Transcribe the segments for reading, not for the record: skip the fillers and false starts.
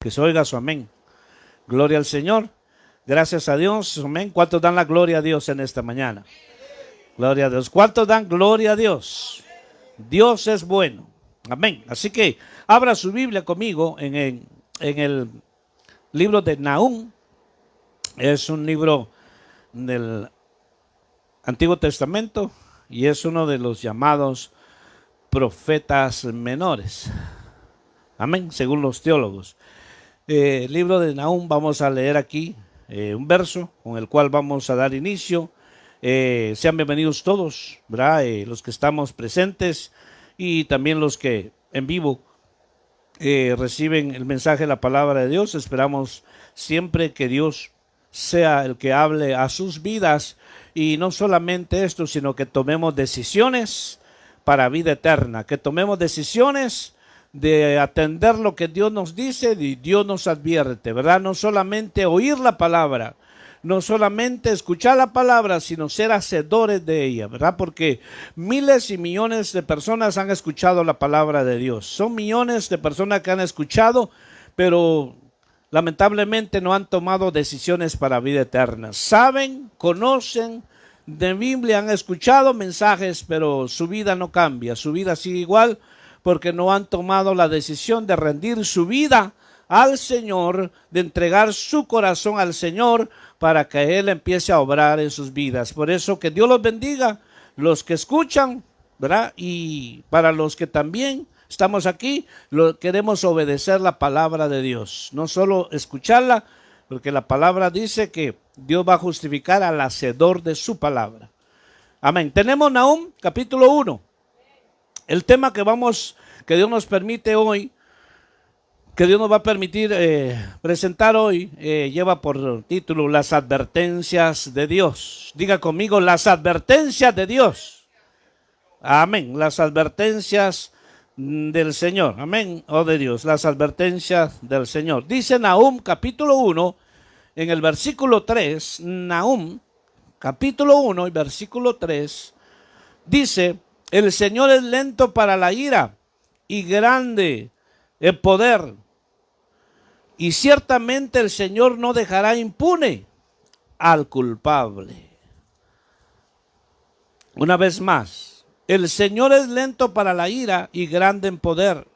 Que se oiga su amén. Gloria al Señor. Gracias a Dios. Amén. ¿Cuántos dan la gloria a Dios en esta mañana? Gloria a Dios. ¿Cuántos dan gloria a Dios? Dios es bueno. Amén. Así que abra su Biblia conmigo en el libro de Nahum. Es un libro del Antiguo Testamento y es uno de los llamados profetas menores. Amén, según los teólogos. Libro de Nahum, vamos a leer aquí un verso con el cual vamos a dar inicio. Sean bienvenidos todos, ¿verdad? Los que estamos presentes y también los que en vivo reciben el mensaje de la palabra de Dios. Esperamos siempre que Dios sea el que hable a sus vidas y no solamente esto, sino que tomemos decisiones para vida eterna, que tomemos decisiones de atender lo que Dios nos dice y Dios nos advierte, ¿verdad? No solamente oír la palabra, no solamente escuchar la palabra, sino ser hacedores de ella, ¿verdad? Porque miles y millones de personas han escuchado la palabra de Dios. Son millones de personas que han escuchado, pero lamentablemente no han tomado decisiones para vida eterna. Saben, conocen de Biblia, han escuchado mensajes, pero su vida no cambia, su vida sigue igual, porque no han tomado la decisión de rendir su vida al Señor, de entregar su corazón al Señor para que Él empiece a obrar en sus vidas. Por eso que Dios los bendiga, los que escuchan, ¿verdad? Y para los que también estamos aquí, queremos obedecer la palabra de Dios, no solo escucharla, porque la palabra dice que Dios va a justificar al hacedor de su palabra. Amén. Tenemos Nahum capítulo 1. El tema que Dios nos permite hoy, que Dios nos va a permitir presentar hoy, lleva por título Las advertencias de Dios. Diga conmigo, las advertencias de Dios. Amén. Las advertencias del Señor. Amén. O de Dios. Las advertencias del Señor. Dice Nahum capítulo 1, en el versículo 3, Nahum capítulo 1 y versículo 3, dice: el Señor es lento para la ira y grande en poder, y ciertamente el Señor no dejará impune al culpable. Una vez más, el Señor es lento para la ira y grande en poder,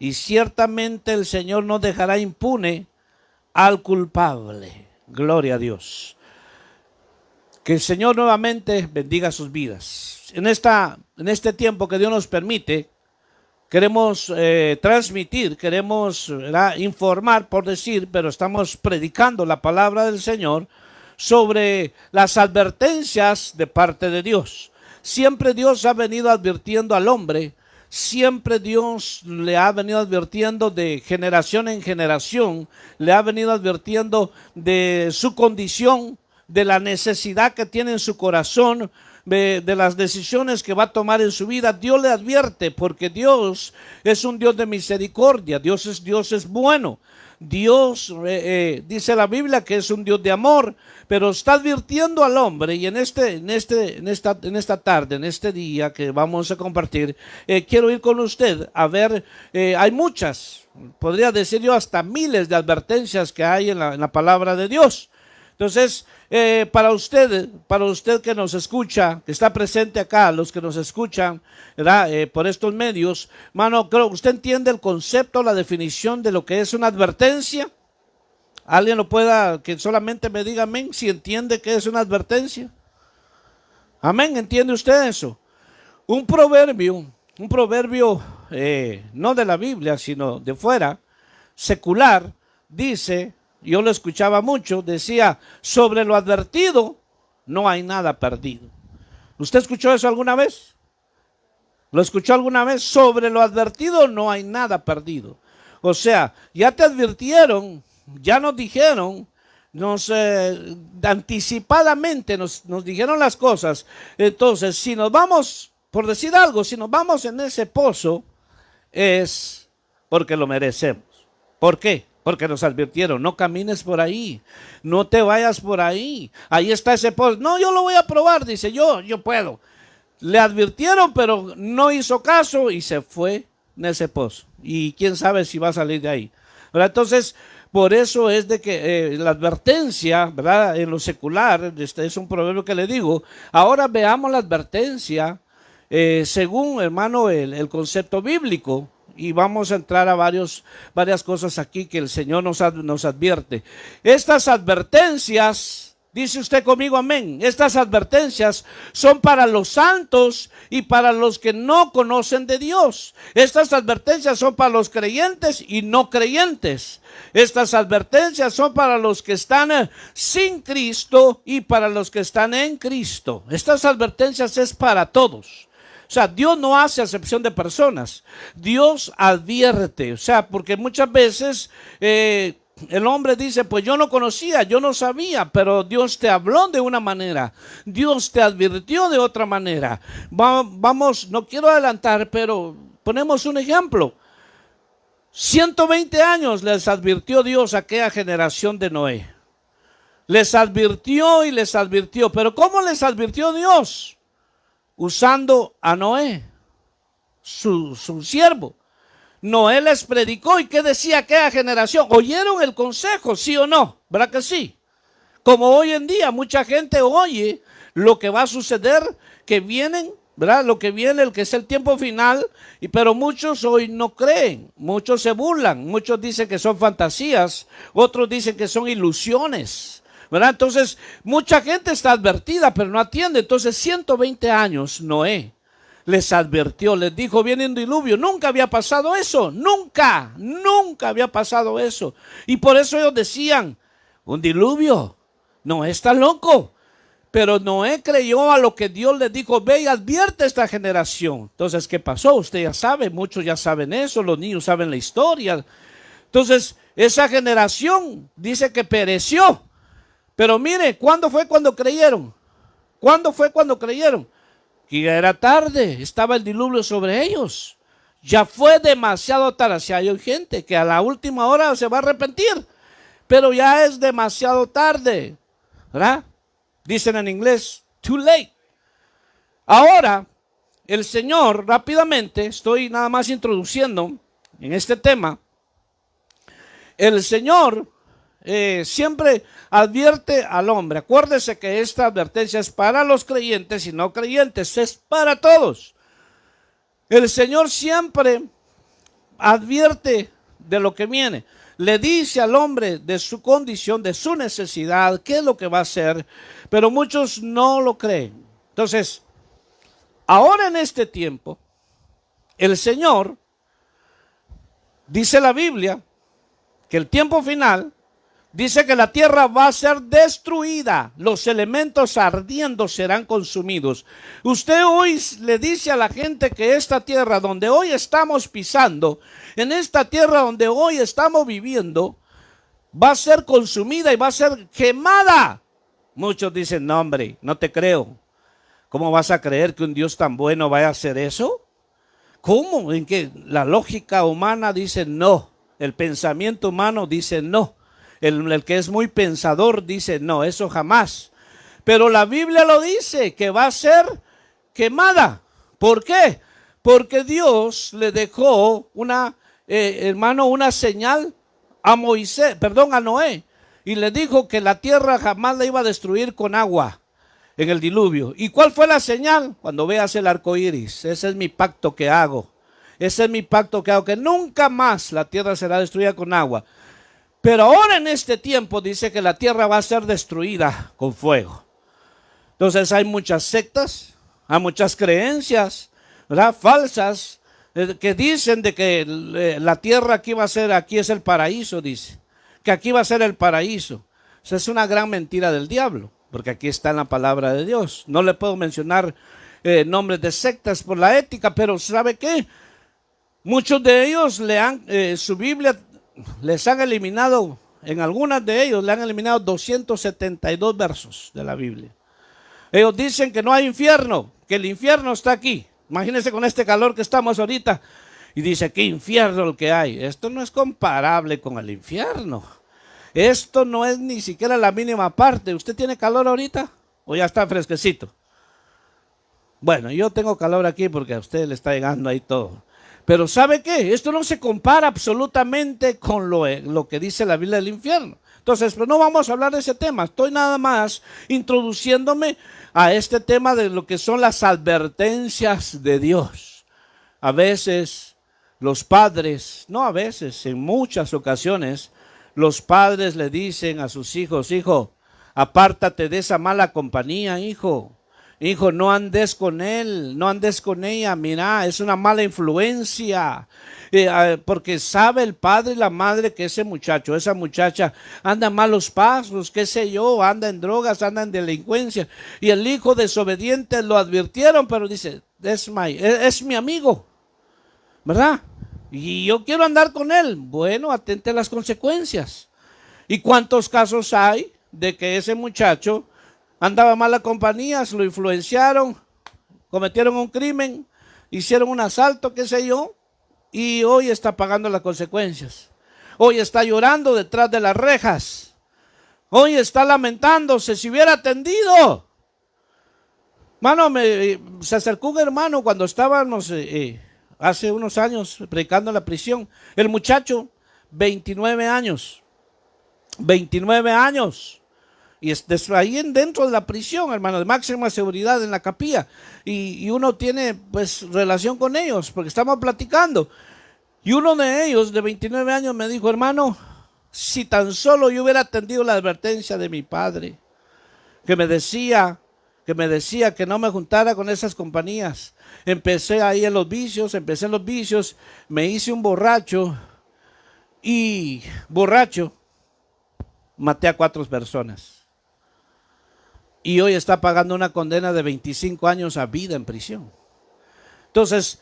y ciertamente el Señor no dejará impune al culpable. Gloria a Dios. Que el Señor nuevamente bendiga sus vidas. En este tiempo que Dios nos permite, queremos transmitir, queremos informar, por decir, pero estamos predicando la palabra del Señor sobre las advertencias de parte de Dios. Siempre Dios ha venido advirtiendo al hombre, siempre Dios le ha venido advirtiendo de generación en generación, le ha venido advirtiendo de su condición, de la necesidad que tiene en su corazón, de las decisiones que va a tomar en su vida. Dios le advierte, porque Dios es un Dios de misericordia, Dios es bueno. Dios dice la Biblia que es un Dios de amor, pero está advirtiendo al hombre. Y en esta tarde, en este día que vamos a compartir, quiero ir con usted a ver, hay muchas, podría decir yo hasta miles de advertencias que hay en la palabra de Dios. Entonces, para usted que nos escucha, que está presente acá, los que nos escuchan, ¿verdad? Por estos medios, hermano, creo que usted entiende el concepto, la definición de lo que es una advertencia. ¿Alguien lo pueda, que solamente me diga amén, si entiende que es una advertencia? Amén, ¿entiende usted eso? Un proverbio, no de la Biblia, sino de fuera, secular, dice... Yo lo escuchaba mucho, decía: sobre lo advertido no hay nada perdido. ¿Usted escuchó eso alguna vez? ¿Lo escuchó alguna vez? Sobre lo advertido no hay nada perdido. O sea, ya te advirtieron, ya nos dijeron, anticipadamente nos dijeron las cosas. Entonces, si nos vamos, por decir algo, si nos vamos en ese pozo, es porque lo merecemos. ¿Por qué? Porque nos advirtieron: no camines por ahí, no te vayas por ahí, ahí está ese pozo. No, yo lo voy a probar, dice, yo puedo. Le advirtieron, pero no hizo caso y se fue en ese pozo. Y quién sabe si va a salir de ahí. ¿verdad? Entonces, por eso es de que la advertencia, ¿verdad? En lo secular, este es un proverbio que le digo. Ahora veamos la advertencia según, hermano, el concepto bíblico. Y vamos a entrar a varias cosas aquí que el Señor nos advierte. Estas advertencias, dice usted conmigo amén, estas advertencias son para los santos y para los que no conocen de Dios. Estas advertencias son para los creyentes y no creyentes. Estas advertencias son para los que están sin Cristo y para los que están en Cristo. Estas advertencias es para todos. O sea, Dios no hace acepción de personas. Dios advierte. O sea, porque muchas veces el hombre dice, pues yo no conocía, yo no sabía, pero Dios te habló de una manera. Dios te advirtió de otra manera. Vamos, no quiero adelantar, pero ponemos un ejemplo. 120 años les advirtió Dios a aquella generación de Noé. Les advirtió y les advirtió. Pero ¿cómo les advirtió Dios? Usando a Noé, su siervo. Noé les predicó. ¿Y qué decía aquella generación? ¿Oyeron el consejo? ¿Sí o no? ¿Verdad que sí? Como hoy en día mucha gente oye lo que va a suceder, que vienen, ¿verdad? Lo que viene, el que es el tiempo final, pero muchos hoy no creen, muchos se burlan, muchos dicen que son fantasías, otros dicen que son ilusiones, ¿verdad? Entonces, mucha gente está advertida, pero no atiende. Entonces, 120 años Noé les advirtió, les dijo, viene un diluvio. Nunca había pasado eso, nunca había pasado eso. Y por eso ellos decían, un diluvio, Noé está loco. Pero Noé creyó a lo que Dios le dijo, ve y advierte a esta generación. Entonces, ¿qué pasó? Usted ya sabe, muchos ya saben eso, los niños saben la historia. Entonces, esa generación dice que pereció. Pero mire, ¿cuándo fue cuando creyeron? ¿Cuándo fue cuando creyeron? Que ya era tarde, estaba el diluvio sobre ellos. Ya fue demasiado tarde. Si hay gente que a la última hora se va a arrepentir, pero ya es demasiado tarde, ¿verdad? Dicen en inglés, too late. Ahora, el Señor, rápidamente, estoy nada más introduciendo en este tema, el Señor siempre advierte al hombre. Acuérdese que esta advertencia es para los creyentes y no creyentes, es para todos. El Señor siempre advierte de lo que viene. Le dice al hombre de su condición, de su necesidad, qué es lo que va a hacer, pero muchos no lo creen. Entonces, ahora en este tiempo, el Señor, dice la Biblia, que el tiempo final, dice que la tierra va a ser destruida, los elementos ardiendo serán consumidos. Usted hoy le dice a la gente que esta tierra donde hoy estamos pisando, en esta tierra donde hoy estamos viviendo, va a ser consumida y va a ser quemada. Muchos dicen, no hombre, no te creo. ¿Cómo vas a creer que un Dios tan bueno vaya a hacer eso? ¿Cómo? En que la lógica humana dice no, el pensamiento humano dice no. El que es muy pensador dice, no, eso jamás. Pero la Biblia lo dice, que va a ser quemada. ¿Por qué? Porque Dios le dejó una señal a a Noé. Y le dijo que la tierra jamás la iba a destruir con agua en el diluvio. ¿Y cuál fue la señal? Cuando veas el arco iris. Ese es mi pacto que hago. Ese es mi pacto que hago, que nunca más la tierra será destruida con agua. Pero ahora en este tiempo dice que la tierra va a ser destruida con fuego. Entonces hay muchas sectas, hay muchas creencias, ¿verdad? Falsas, que dicen de que la tierra aquí es el paraíso, dice. Que aquí va a ser el paraíso. O sea, es una gran mentira del diablo, porque aquí está en la palabra de Dios. No le puedo mencionar nombres de sectas por la ética, pero ¿sabe qué? Muchos de ellos su Biblia les han eliminado, en algunas de ellos le han eliminado 272 versos de la Biblia. Ellos dicen que no hay infierno, que el infierno está aquí. Imagínense con este calor que estamos ahorita. Y dice, ¿qué infierno el que hay? Esto no es comparable con el infierno. Esto no es ni siquiera la mínima parte. ¿Usted tiene calor ahorita? ¿O ya está fresquecito? Bueno, yo tengo calor aquí porque a usted le está llegando ahí todo. Pero ¿sabe qué? Esto no se compara absolutamente con lo que dice la Biblia del infierno. Entonces, pero no vamos a hablar de ese tema. Estoy nada más introduciéndome a este tema de lo que son las advertencias de Dios. A veces los padres, no a veces, en muchas ocasiones, los padres le dicen a sus hijos: hijo, apártate de esa mala compañía, hijo. Hijo, no andes con él, no andes con ella, mira, es una mala influencia. Porque sabe el padre y la madre que ese muchacho, esa muchacha anda en malos pasos, qué sé yo, anda en drogas, anda en delincuencia. Y el hijo desobediente lo advirtieron, pero dice, es mi amigo, ¿verdad? Y yo quiero andar con él. Bueno, atente a las consecuencias. ¿Y cuántos casos hay de que ese muchacho andaba en mala compañía, lo influenciaron, cometieron un crimen, hicieron un asalto, qué sé yo, y hoy está pagando las consecuencias? Hoy está llorando detrás de las rejas. Hoy está lamentándose. Si hubiera atendido. Mano, se acercó un hermano cuando estábamos hace unos años predicando en la prisión. El muchacho, 29 años. 29 años. Y ahí dentro de la prisión, hermano, de máxima seguridad en la capilla. Y uno tiene pues relación con ellos, porque estamos platicando. Y uno de ellos, de 29 años, me dijo: hermano, si tan solo yo hubiera atendido la advertencia de mi padre, que me decía que no me juntara con esas compañías. Empecé ahí en los vicios, me hice un borracho, y borracho maté a 4 personas. Y hoy está pagando una condena de 25 años a vida en prisión. Entonces,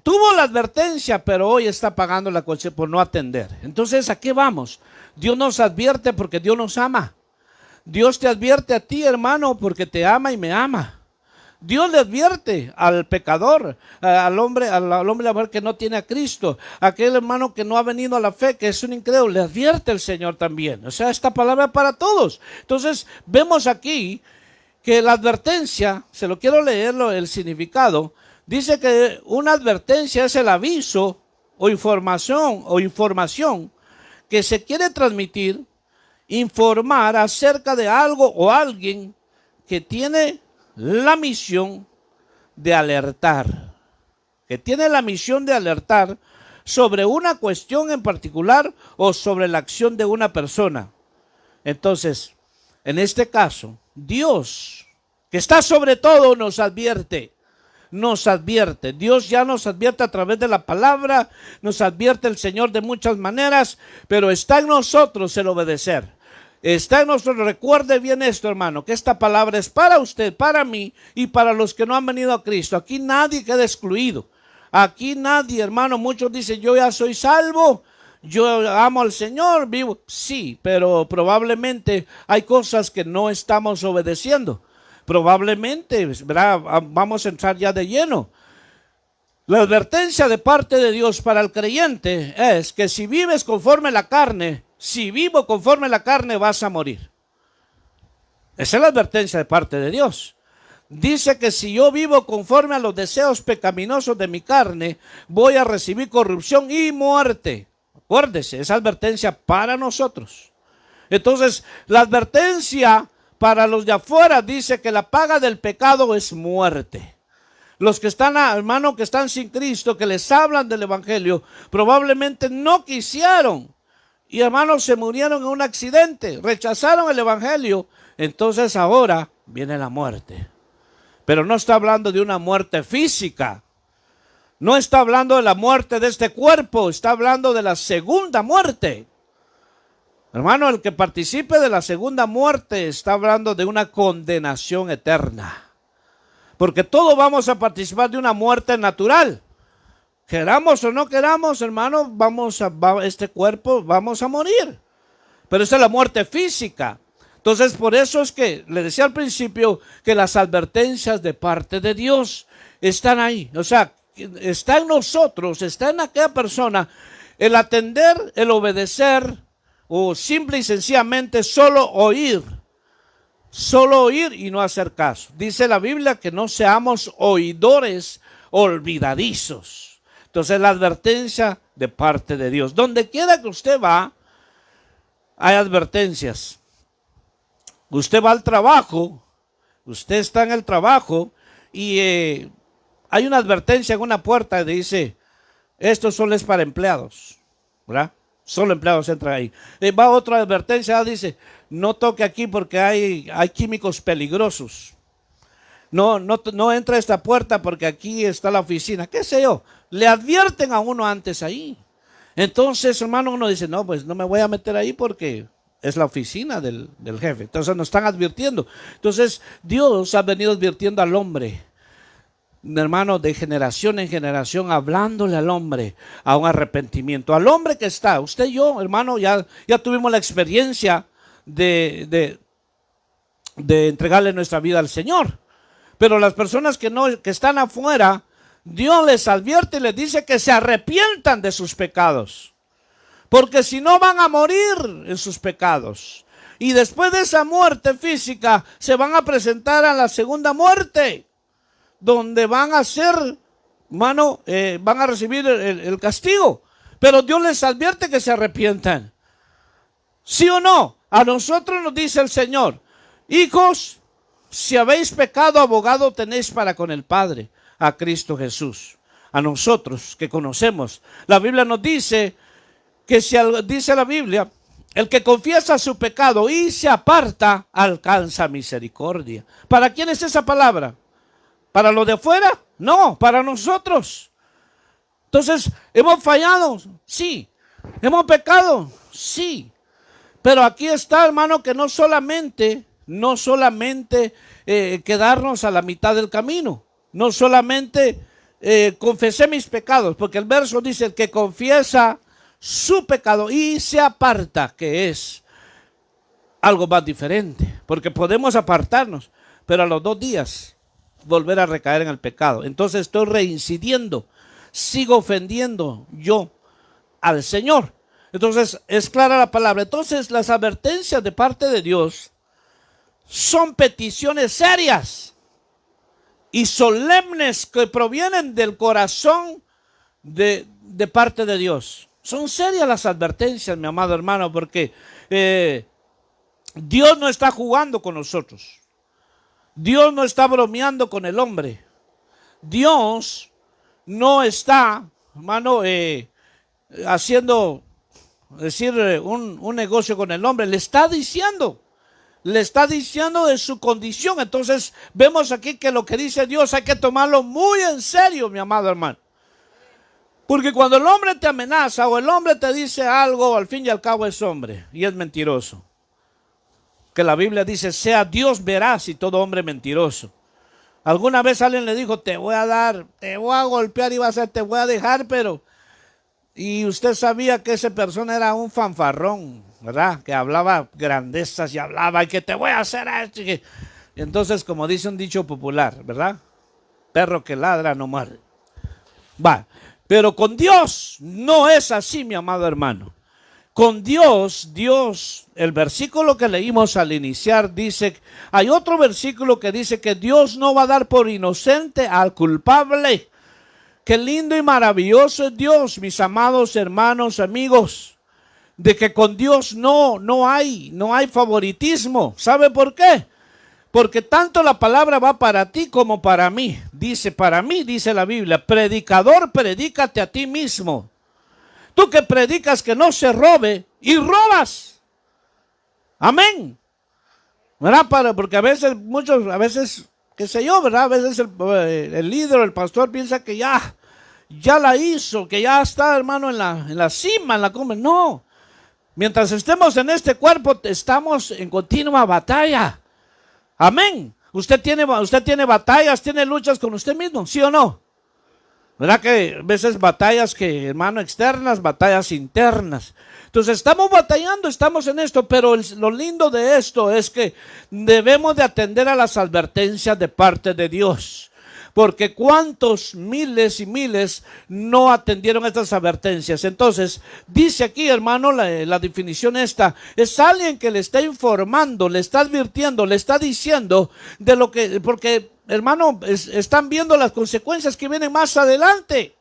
tuvo la advertencia, pero hoy está pagando la consecuencia por no atender. Entonces, ¿a qué vamos? Dios nos advierte porque Dios nos ama. Dios te advierte a ti, hermano, porque te ama y me ama. Dios le advierte al pecador, al hombre y a la mujer que no tiene a Cristo, a aquel hermano que no ha venido a la fe, que es un incrédulo, le advierte el Señor también. O sea, esta palabra es para todos. Entonces, vemos aquí que la advertencia, se lo quiero leer el significado, dice que una advertencia es el aviso o información que se quiere transmitir, informar acerca de algo o alguien que tiene la misión de alertar, sobre una cuestión en particular o sobre la acción de una persona. Entonces, en este caso, Dios, que está sobre todo, nos advierte. Dios ya nos advierte a través de la palabra, nos advierte el Señor de muchas maneras, pero está en nosotros el obedecer. Está en nosotros. Recuerde bien esto, hermano, que esta palabra es para usted, para mí y para los que no han venido a Cristo. Aquí nadie queda excluido. Aquí nadie, hermano. Muchos dicen: yo ya soy salvo, yo amo al Señor, vivo. Sí, pero probablemente hay cosas que no estamos obedeciendo. Probablemente, ¿verdad? Vamos a entrar ya de lleno. La advertencia de parte de Dios para el creyente es que si vives conforme a la carne, si vivo conforme a la carne, vas a morir. Esa es la advertencia de parte de Dios. Dice que si yo vivo conforme a los deseos pecaminosos de mi carne, voy a recibir corrupción y muerte. Acuérdese, esa advertencia para nosotros. Entonces, la advertencia para los de afuera dice que la paga del pecado es muerte. Los que están, hermano, que están sin Cristo, que les hablan del evangelio, probablemente no quisieron. Y hermanos, se murieron en un accidente, rechazaron el evangelio. Entonces ahora viene la muerte. Pero no está hablando de una muerte física. No está hablando de la muerte de este cuerpo. Está hablando de la segunda muerte. Hermano, el que participe de la segunda muerte está hablando de una condenación eterna. Porque todos vamos a participar de una muerte natural. Queramos o no queramos, hermano, este cuerpo vamos a morir. Pero esa es la muerte física. Entonces, por eso es que le decía al principio que las advertencias de parte de Dios están ahí. O sea, está en nosotros, está en aquella persona el atender, el obedecer o simple y sencillamente solo oír y no hacer caso. Dice la Biblia que no seamos oidores olvidadizos. Entonces la advertencia de parte de Dios. Donde quiera que usted va, hay advertencias. Usted va al trabajo, usted está en el trabajo y hay una advertencia en una puerta que dice, esto solo es para empleados, ¿verdad? Solo empleados entran ahí. Va otra advertencia, dice, no toque aquí porque hay químicos peligrosos. No entra a esta puerta porque aquí está la oficina, qué sé yo. Le advierten a uno antes ahí. Entonces, hermano, uno dice, no, pues no me voy a meter ahí porque es la oficina del jefe. Entonces nos están advirtiendo. Entonces Dios ha venido advirtiendo al hombre, hermano, de generación en generación, hablándole al hombre a un arrepentimiento. Al hombre que está, usted y yo, hermano, ya tuvimos la experiencia de entregarle nuestra vida al Señor. Pero las personas que están afuera, Dios les advierte y les dice que se arrepientan de sus pecados. Porque si no van a morir en sus pecados. Y después de esa muerte física se van a presentar a la segunda muerte, donde van a ser, hermano, van a recibir el castigo. Pero Dios les advierte que se arrepientan. ¿Sí o no? A nosotros nos dice el Señor, hijos, si habéis pecado, abogado tenéis para con el Padre, a Cristo Jesús. A nosotros que conocemos. La Biblia nos dice que dice la Biblia, el que confiesa su pecado y se aparta, alcanza misericordia. ¿Para quién es esa palabra? ¿Para los de afuera? No, para nosotros. Entonces, ¿hemos fallado? Sí. ¿Hemos pecado? Sí. Pero aquí está, hermano, que no solamente quedarnos a la mitad del camino. No solamente confesé mis pecados, porque el verso dice, el que confiesa su pecado y se aparta, que es algo más diferente, porque podemos apartarnos, pero a los 2 días volver a recaer en el pecado. Entonces estoy reincidiendo, sigo ofendiendo yo al Señor. Entonces es clara la palabra. Entonces las advertencias de parte de Dios son peticiones serias y solemnes que provienen del corazón de parte de Dios. Son serias las advertencias, mi amado hermano, porque Dios no está jugando con nosotros. Dios no está bromeando con el hombre. Dios no está, hermano, haciendo, un negocio con el hombre. Le está diciendo de su condición. Entonces vemos aquí que lo que dice Dios hay que tomarlo muy en serio, mi amado hermano. Porque cuando el hombre te amenaza o el hombre te dice algo, al fin y al cabo es hombre y es mentiroso. Que la Biblia dice, sea Dios veraz y todo hombre mentiroso. Alguna vez alguien le dijo, te voy a golpear y te voy a dejar, pero... Y usted sabía que esa persona era un fanfarrón, ¿verdad? Que hablaba grandezas y hablaba y que te voy a hacer esto. Y entonces, como dice un dicho popular, ¿verdad? Perro que ladra no muerde. Va, pero con Dios no es así, mi amado hermano. Con Dios, el versículo que leímos al iniciar dice, hay otro versículo que dice que Dios no va a dar por inocente al culpable. Qué lindo y maravilloso es Dios, mis amados hermanos, amigos, de que con Dios no hay favoritismo. ¿Sabe por qué? Porque tanto la palabra va para ti como para mí. Dice, para mí, dice la Biblia, predicador, predícate a ti mismo. Tú que predicas que no se robe y robas. Amén. ¿Verdad? Porque a veces, qué sé yo, ¿verdad? A veces el líder o el pastor piensa que ya la hizo, que ya está, hermano, en la cima, en la cumbre. No. Mientras estemos en este cuerpo, estamos en continua batalla. Amén. Usted tiene batallas, tiene luchas con usted mismo, ¿sí o no? ¿Verdad que a veces batallas que, hermano, externas, batallas internas? Entonces estamos batallando, estamos en esto, pero lo lindo de esto es que debemos de atender a las advertencias de parte de Dios. Porque cuántos miles y miles no atendieron estas advertencias. Entonces, dice aquí, hermano, la definición esta, es alguien que le está informando, le está advirtiendo, le está diciendo de lo que, porque, hermano, están viendo las consecuencias que vienen más adelante.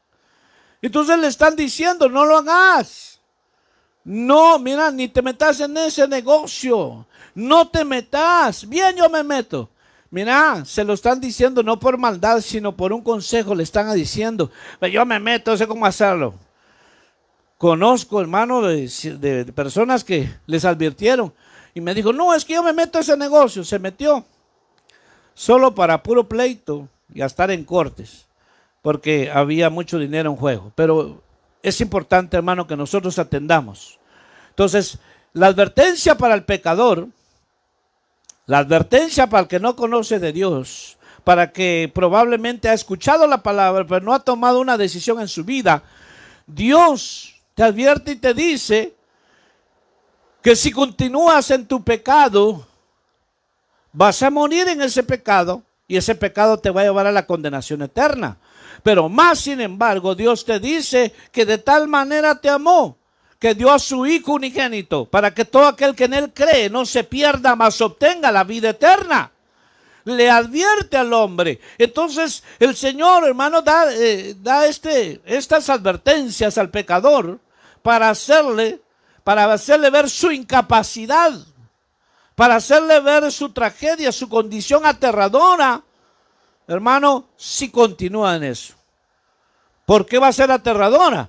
Entonces le están diciendo, no lo hagas. No, mira, ni te metas en ese negocio. No te metas. Bien, yo me meto. Mira, se lo están diciendo no por maldad, sino por un consejo. Le están diciendo, yo me meto, sé cómo hacerlo. Conozco, hermano, de personas que les advirtieron. Y me dijo, no, es que yo me meto a ese negocio. Se metió solo para puro pleito y a estar en cortes, porque había mucho dinero en juego. Pero es importante, hermano, que nosotros atendamos. Entonces, la advertencia para el pecador, la advertencia para el que no conoce de Dios, para que probablemente ha escuchado la palabra, pero no ha tomado una decisión en su vida, Dios te advierte y te dice que si continúas en tu pecado, vas a morir en ese pecado y ese pecado te va a llevar a la condenación eterna. Pero más sin embargo, Dios te dice que de tal manera te amó, que dio a su Hijo unigénito, para que todo aquel que en Él cree no se pierda, mas obtenga la vida eterna. Le advierte al hombre. Entonces el Señor, hermano, da estas advertencias al pecador para hacerle ver su incapacidad, para hacerle ver su tragedia, su condición aterradora, hermano, si continúa en eso. ¿Por qué va a ser aterradora?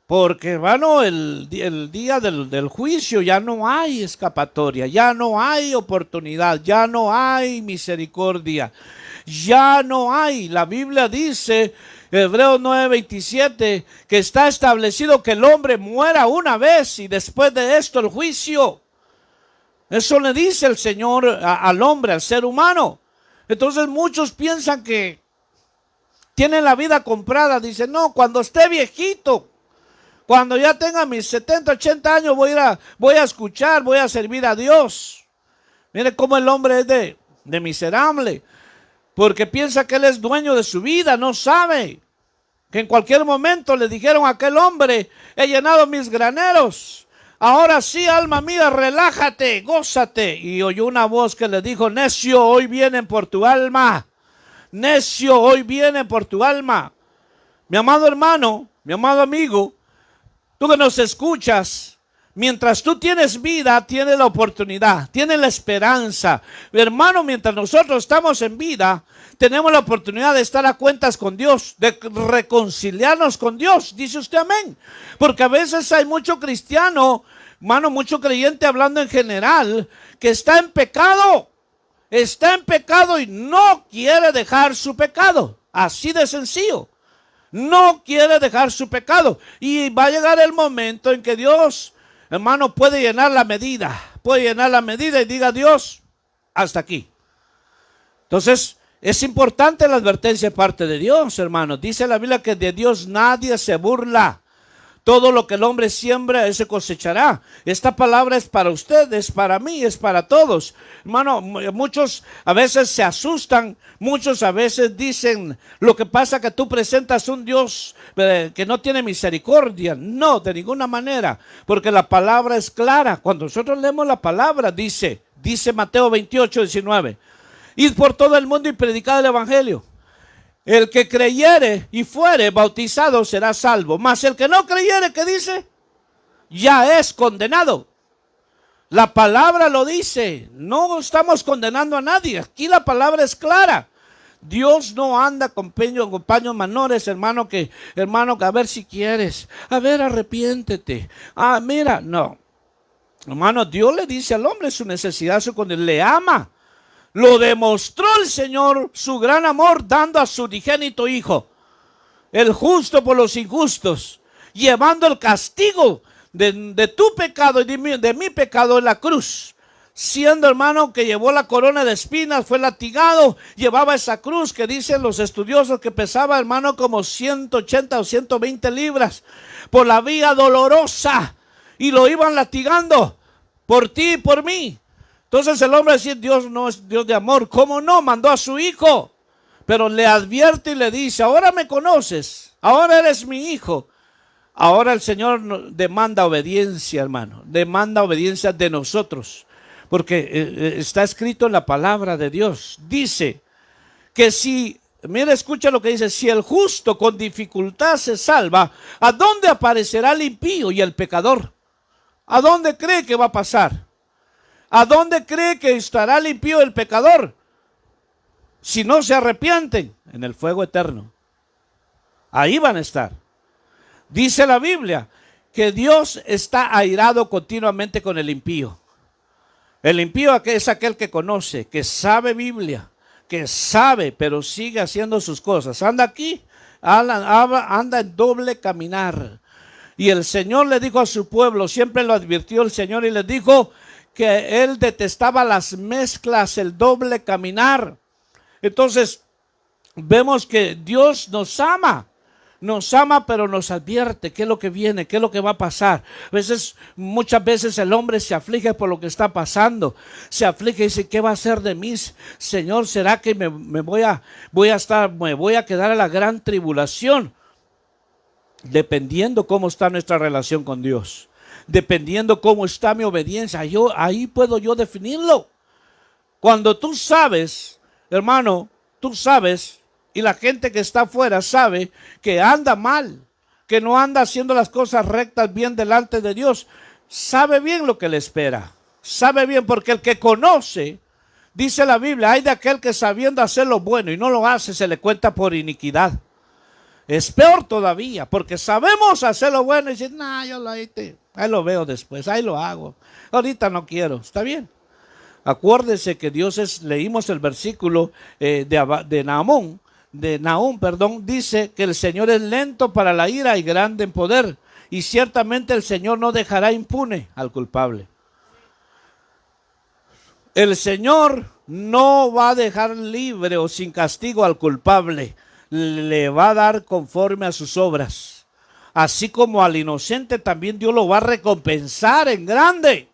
Porque, hermano, el día del juicio ya no hay escapatoria, ya no hay oportunidad, ya no hay misericordia, ya no hay. La Biblia dice, Hebreos 9:27, que está establecido que el hombre muera una vez y después de esto el juicio. Eso le dice el Señor al hombre, al ser humano. Entonces muchos piensan que tienen la vida comprada. Dicen, no, cuando esté viejito, cuando ya tenga mis 70, 80 años voy a escuchar, voy a servir a Dios. Mire cómo el hombre es de miserable, porque piensa que él es dueño de su vida, no sabe que en cualquier momento le dijeron a aquel hombre, he llenado mis graneros, ahora sí, alma mía, relájate, gózate. Y oyó una voz que le dijo, necio, hoy vienen por tu alma, necio, hoy vienen por tu alma. Mi amado hermano, mi amado amigo, tú que nos escuchas, mientras tú tienes vida, tienes la oportunidad, tienes la esperanza. Hermano, mientras nosotros estamos en vida, tenemos la oportunidad de estar a cuentas con Dios, de reconciliarnos con Dios. Dice usted amén. Porque a veces hay mucho cristiano, hermano, mucho creyente hablando en general, que está en pecado y no quiere dejar su pecado. Así de sencillo. No quiere dejar su pecado. Y va a llegar el momento en que Dios, hermano, puede llenar la medida. Puede llenar la medida y diga Dios, hasta aquí. Entonces, es importante la advertencia de parte de Dios, hermano. Dice la Biblia que de Dios nadie se burla. Todo lo que el hombre siembra, ese cosechará. Esta palabra es para usted, es para mí, es para todos. Hermano, muchos a veces se asustan, muchos a veces dicen, lo que pasa que tú presentas un Dios que no tiene misericordia. No, de ninguna manera, porque la palabra es clara. Cuando nosotros leemos la palabra, dice Mateo 28:19, id por todo el mundo y predicad el evangelio. El que creyere y fuere bautizado será salvo, mas el que no creyere, ¿qué dice? Ya es condenado. La palabra lo dice, no estamos condenando a nadie, aquí la palabra es clara. Dios no anda con paños menores, hermano, que a ver si quieres, a ver, arrepiéntete, mira, no. Hermano, Dios le dice al hombre su necesidad, su condición, le ama. Lo demostró el Señor, su gran amor, dando a su unigénito Hijo, el justo por los injustos, llevando el castigo de tu pecado y de mi pecado en la cruz. Siendo, hermano, que llevó la corona de espinas, fue latigado, llevaba esa cruz que dicen los estudiosos que pesaba, hermano, como 180 o 120 libras, por la vía dolorosa, y lo iban latigando por ti y por mí. Entonces el hombre decía, Dios no es Dios de amor. ¿Cómo no? Mandó a su Hijo. Pero le advierte y le dice, ahora me conoces, ahora eres mi hijo. Ahora el Señor demanda obediencia, hermano. Demanda obediencia de nosotros. Porque está escrito en la palabra de Dios. Dice que si mire, escucha lo que dice, si el justo con dificultad se salva, ¿a dónde aparecerá el impío y el pecador? ¿A dónde cree que va a pasar? ¿A dónde cree que estará el impío y el pecador? Si no se arrepienten, en el fuego eterno. Ahí van a estar. Dice la Biblia que Dios está airado continuamente con el impío. El impío es aquel que conoce, que sabe Biblia, que sabe, pero sigue haciendo sus cosas. Anda aquí, anda en doble caminar. Y el Señor le dijo a su pueblo, siempre lo advirtió el Señor y les dijo que Él detestaba las mezclas, el doble caminar. Entonces, vemos que Dios nos ama, pero nos advierte qué es lo que viene, qué es lo que va a pasar. Muchas veces el hombre se aflige por lo que está pasando, se aflige y dice, ¿qué va a hacer de mí? Señor, ¿será que me voy a quedar en la gran tribulación? Dependiendo cómo está nuestra relación con Dios, dependiendo cómo está mi obediencia, ahí puedo yo definirlo. Cuando tú sabes, hermano, tú sabes, y la gente que está afuera sabe que anda mal, que no anda haciendo las cosas rectas bien delante de Dios, sabe bien lo que le espera, sabe bien, porque el que conoce, dice la Biblia, hay de aquel que sabiendo hacer lo bueno y no lo hace, se le cuenta por iniquidad. Es peor todavía, porque sabemos hacer lo bueno y decir, yo ahí lo veo después, ahí lo hago, ahorita no quiero, está bien. Acuérdese que leímos el versículo de Nahum, dice que el Señor es lento para la ira y grande en poder, y ciertamente el Señor no dejará impune al culpable. El Señor no va a dejar libre o sin castigo al culpable, le va a dar conforme a sus obras. Así como al inocente también Dios lo va a recompensar en grande.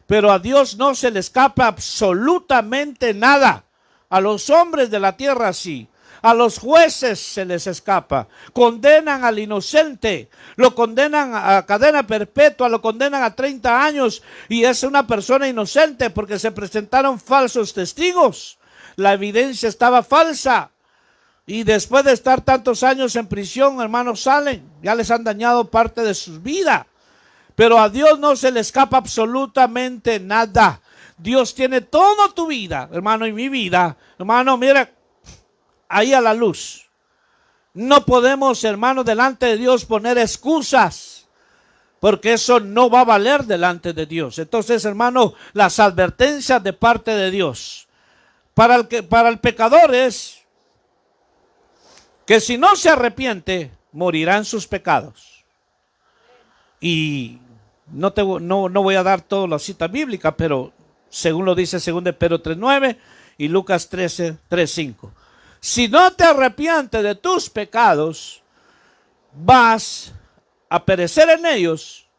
Pero a Dios no se le escapa absolutamente nada. A los hombres de la tierra sí. A los jueces se les escapa. Condenan al inocente. Lo condenan a cadena perpetua. Lo condenan a 30 años. Y es una persona inocente porque se presentaron falsos testigos. La evidencia estaba falsa. Y después de estar tantos años en prisión, hermanos, salen. Ya les han dañado parte de su vida. Pero a Dios no se le escapa absolutamente nada. Dios tiene toda tu vida, hermano, y mi vida. Hermano, mira, ahí a la luz. No podemos, hermano, delante de Dios poner excusas, porque eso no va a valer delante de Dios. Entonces, hermano, las advertencias de parte de Dios para el pecador es que si no se arrepiente, morirá en sus pecados. Y no voy a dar toda la cita bíblica, pero según lo dice 2 de Pedro 3:9 y Lucas 13:3-5. Si no te arrepientes de tus pecados, vas a perecer en ellos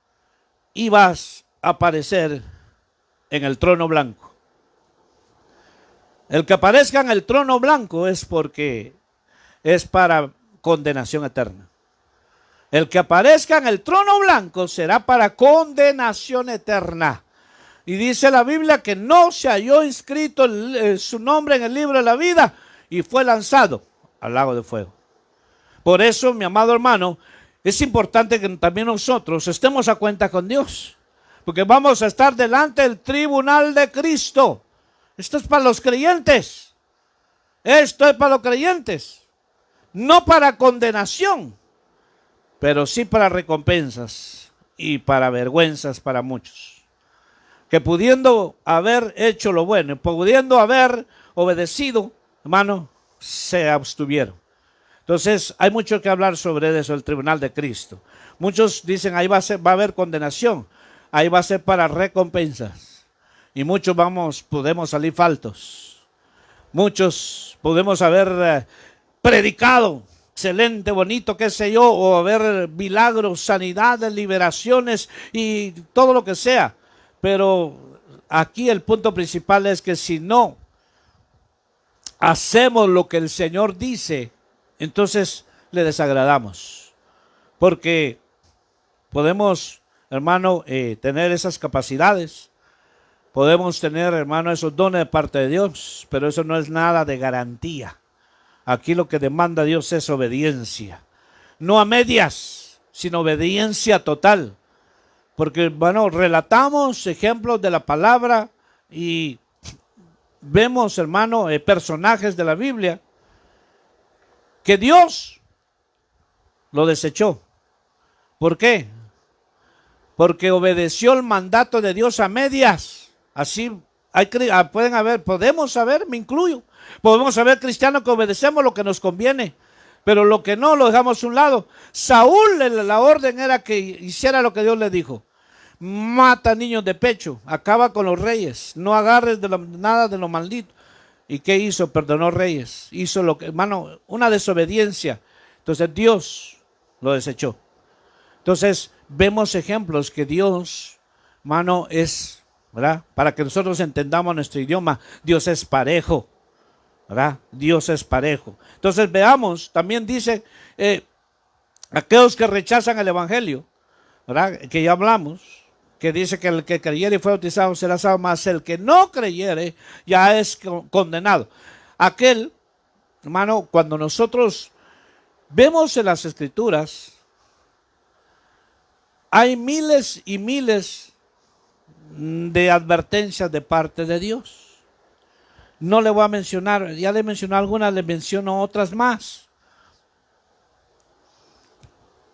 y vas a aparecer en el trono blanco. El que aparezca en el trono blanco es porque es para condenación eterna. El que aparezca en el trono blanco será para condenación eterna. Y dice la Biblia que no se halló inscrito su nombre en el libro de la vida y fue lanzado al lago de fuego. Por eso, mi amado hermano, es importante que también nosotros estemos a cuenta con Dios. Porque vamos a estar delante del tribunal de Cristo. Esto es para los creyentes. Esto es para los creyentes. No para condenación, pero sí para recompensas y para vergüenzas para muchos. Que pudiendo haber hecho lo bueno, pudiendo haber obedecido, hermano, se abstuvieron. Entonces, hay mucho que hablar sobre eso, el tribunal de Cristo. Muchos dicen, ahí va a haber condenación, ahí va a ser para recompensas. Y muchos podemos salir faltos. Muchos podemos haber predicado, excelente, bonito, qué sé yo, o haber milagros, sanidades, liberaciones y todo lo que sea. Pero aquí el punto principal es que si no hacemos lo que el Señor dice, entonces le desagradamos. Porque podemos, hermano, tener esas capacidades. Podemos tener, hermano, esos dones de parte de Dios, pero eso no es nada de garantía. Aquí lo que demanda Dios es obediencia. No a medias, sino obediencia total. Porque, bueno, relatamos ejemplos de la palabra y vemos, hermano, personajes de la Biblia que Dios lo desechó. ¿Por qué? Porque obedeció el mandato de Dios a medias. Así podemos saber, me incluyo, podemos saber cristianos que obedecemos lo que nos conviene, pero lo que no lo dejamos a un lado. Saúl, la orden era que hiciera lo que Dios le dijo. Mata niños de pecho, acaba con los reyes, no agarres nada de lo maldito. ¿Y qué hizo? Perdonó reyes, hizo lo que, hermano, una desobediencia. Entonces Dios lo desechó. Entonces vemos ejemplos que Dios, hermano, es, ¿verdad? Para que nosotros entendamos nuestro idioma, Dios es parejo, ¿verdad? Dios es parejo. Entonces veamos, también dice, aquellos que rechazan el evangelio, ¿verdad? Que ya hablamos, que dice que el que creyere y fue bautizado será salvo, mas el que no creyere ya es condenado. Aquel, hermano, cuando nosotros vemos en las Escrituras, hay miles y miles de advertencias de parte de Dios. No le voy a mencionar, ya le mencioné algunas, le menciono otras más.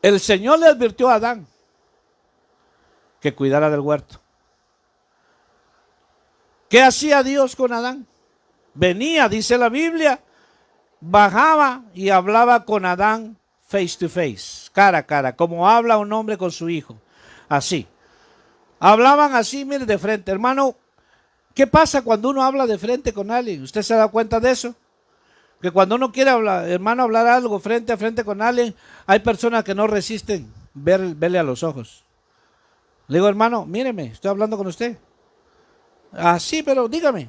El Señor le advirtió a Adán que cuidara del huerto. ¿Qué hacía Dios con Adán? Venía, dice la Biblia, bajaba y hablaba con Adán face to face, cara a cara, como habla un hombre con su hijo. Así. Hablaban así, mire, de frente. Hermano, ¿qué pasa cuando uno habla de frente con alguien? ¿Usted se da cuenta de eso? Que cuando uno quiere hablar, hermano, hablar algo frente a frente con alguien, hay personas que no resisten verle a los ojos. Le digo, hermano, míreme, estoy hablando con usted. Ah, sí, pero dígame.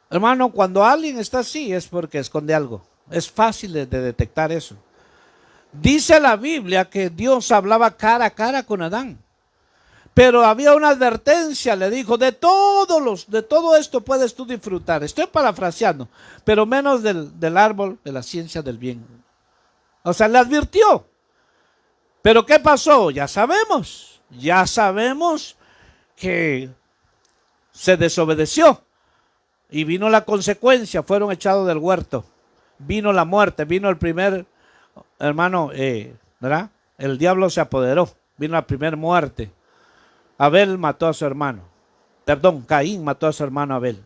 Hermano, cuando alguien está así es porque esconde algo. Es fácil de detectar eso. Dice la Biblia que Dios hablaba cara a cara con Adán. Pero había una advertencia, le dijo, de todo esto puedes tú disfrutar. Estoy parafraseando, pero menos del árbol de la ciencia del bien. O sea, le advirtió. Pero ¿qué pasó? Ya sabemos que se desobedeció y vino la consecuencia, fueron echados del huerto, vino la muerte, vino el primer, hermano, ¿verdad? El diablo se apoderó, vino la primera muerte. Abel mató a su hermano, Caín mató a su hermano Abel.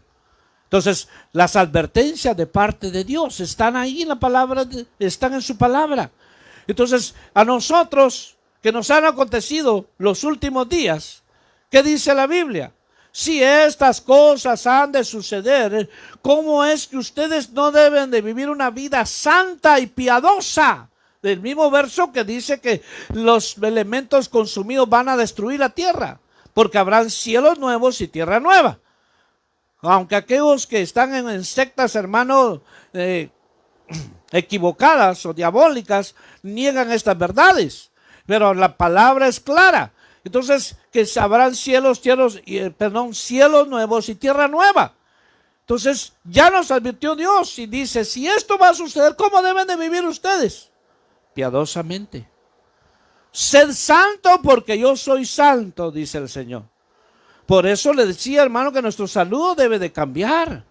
Entonces, las advertencias de parte de Dios están ahí en la palabra, están en su palabra. Entonces, a nosotros que nos han acontecido los últimos días, ¿qué dice la Biblia? Si estas cosas han de suceder, ¿cómo es que ustedes no deben de vivir una vida santa y piadosa? Del mismo verso que dice que los elementos consumidos van a destruir la tierra, porque habrán cielos nuevos y tierra nueva. Aunque aquellos que están en sectas, hermano, equivocadas o diabólicas, niegan estas verdades, pero la palabra es clara. Entonces, que habrán cielos nuevos y tierra nueva. Entonces, ya nos advirtió Dios y dice, si esto va a suceder, ¿cómo deben de vivir ustedes? Piadosamente. Sed santo porque yo soy santo, dice el Señor. Por eso le decía, hermano, que nuestro saludo debe de cambiar.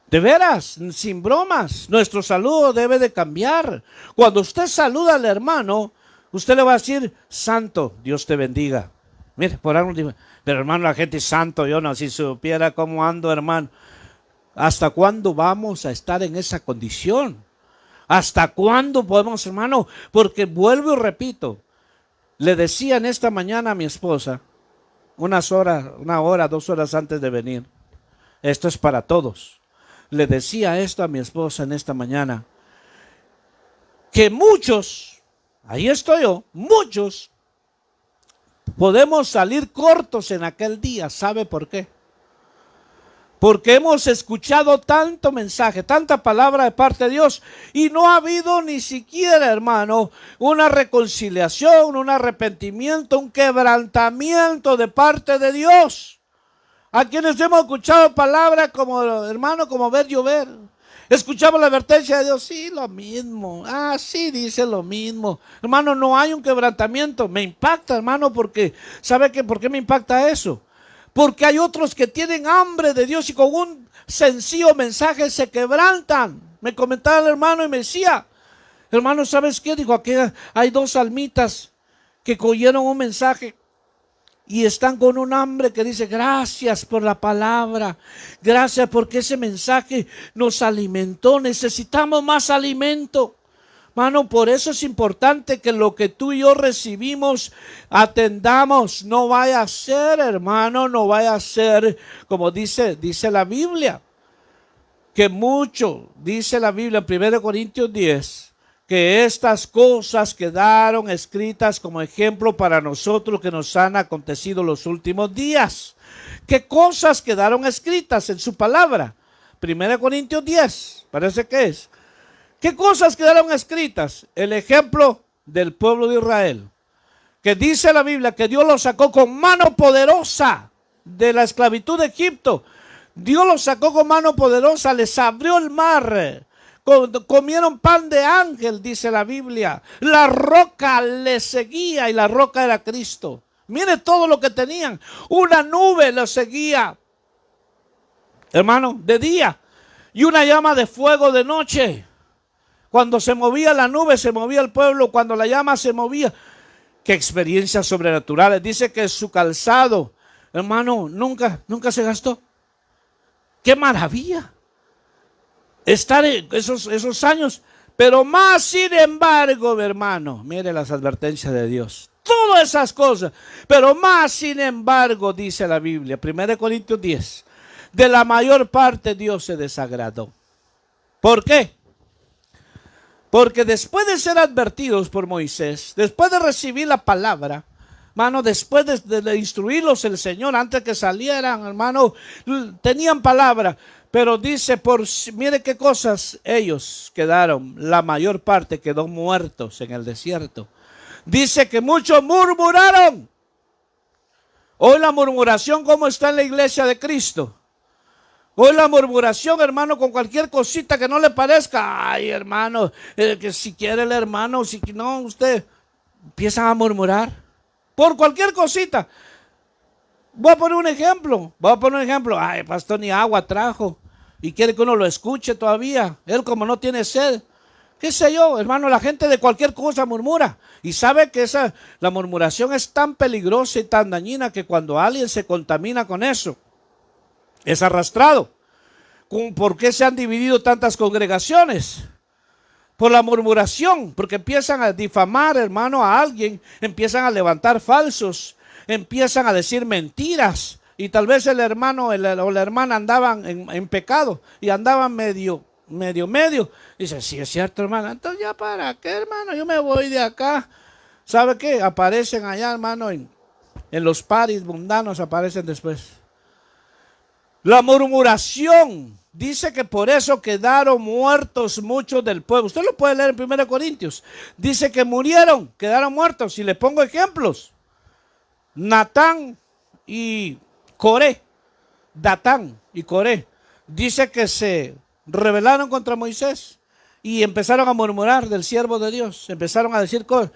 De veras, sin bromas, nuestro saludo debe de cambiar. Cuando usted saluda al hermano, usted le va a decir, santo, Dios te bendiga. Mire, por algo, pero hermano, la gente es santo, yo no, si supiera cómo ando, hermano. ¿Hasta cuándo vamos a estar en esa condición? ¿Hasta cuándo podemos, hermano? Porque vuelvo y repito, le decía en esta mañana a mi esposa, una hora, 2 horas antes de venir, esto es para todos. Le decía esto a mi esposa en esta mañana, que muchos, ahí estoy yo, muchos podemos salir cortos en aquel día. ¿Sabe por qué? Porque hemos escuchado tanto mensaje, tanta palabra de parte de Dios y no ha habido ni siquiera, hermano, una reconciliación, un arrepentimiento, un quebrantamiento de parte de Dios. A quienes hemos escuchado palabras como, hermano, como ver llover. Escuchamos la advertencia de Dios, sí, lo mismo. Ah, sí, dice lo mismo. Hermano, no hay un quebrantamiento. Me impacta, hermano, porque, ¿sabe qué? ¿Por qué me impacta eso? Porque hay otros que tienen hambre de Dios y con un sencillo mensaje se quebrantan. Me comentaba el hermano y me decía, hermano, ¿sabes qué? Dijo, aquí hay dos almitas que cogieron un mensaje y están con un hambre que dice, gracias por la palabra, gracias porque ese mensaje nos alimentó, necesitamos más alimento. Hermano, por eso es importante que lo que tú y yo recibimos, atendamos. No vaya a ser, hermano, no vaya a ser, como dice la Biblia, que mucho, dice la Biblia en 1 Corintios 10, que estas cosas quedaron escritas como ejemplo para nosotros que nos han acontecido los últimos días. ¿Qué cosas quedaron escritas en su palabra? 1 Corintios 10, parece que es. ¿Qué cosas quedaron escritas? El ejemplo del pueblo de Israel, que dice la Biblia que Dios los sacó con mano poderosa de la esclavitud de Egipto. Dios los sacó con mano poderosa, les abrió el mar, comieron pan de ángel, dice la Biblia. La roca les seguía y la roca era Cristo. Mire todo lo que tenían. Una nube los seguía, hermano, de día, y una llama de fuego de noche. Cuando se movía la nube, se movía el pueblo. Cuando la llama se movía. Qué experiencias sobrenaturales. Dice que su calzado, hermano, nunca se gastó. Qué maravilla estar en esos años. Pero más sin embargo, mi hermano, mire las advertencias de Dios. Todas esas cosas. Pero más sin embargo, dice la Biblia, 1 Corintios 10, de la mayor parte Dios se desagradó. ¿Por qué? Porque después de ser advertidos por Moisés, después de recibir la palabra, hermano, después de instruirlos el Señor, antes que salieran, hermano, tenían palabra. Pero dice, mire qué cosas ellos quedaron, la mayor parte quedó muertos en el desierto. Dice que muchos murmuraron. Hoy la murmuración, ¿cómo está en la iglesia de Cristo? Hoy la murmuración, hermano, con cualquier cosita que no le parezca. Ay, hermano, que si quiere el hermano, si no, usted empieza a murmurar. Por cualquier cosita. Voy a poner un ejemplo. Ay, pastor, ni agua trajo. Y quiere que uno lo escuche todavía. Él como no tiene sed. ¿Qué sé yo, hermano? La gente de cualquier cosa murmura. Y sabe que la murmuración es tan peligrosa y tan dañina que cuando alguien se contamina con eso, es arrastrado. ¿Por qué se han dividido tantas congregaciones? Por la murmuración, porque empiezan a difamar, hermano, a alguien, empiezan a levantar falsos, empiezan a decir mentiras, y tal vez el hermano o la hermana andaban en pecado, y andaban medio. Dice, sí, es cierto, hermano, entonces ya para qué, hermano, yo me voy de acá. ¿Sabe qué? Aparecen allá, hermano, en los paris mundanos, aparecen después. La murmuración, dice que por eso quedaron muertos muchos del pueblo. Usted lo puede leer en 1 Corintios. Dice que murieron, quedaron muertos. Y le pongo ejemplos. Natán y Coré. Datán y Coré. Dice que se rebelaron contra Moisés y empezaron a murmurar del siervo de Dios. Empezaron a decir cosas.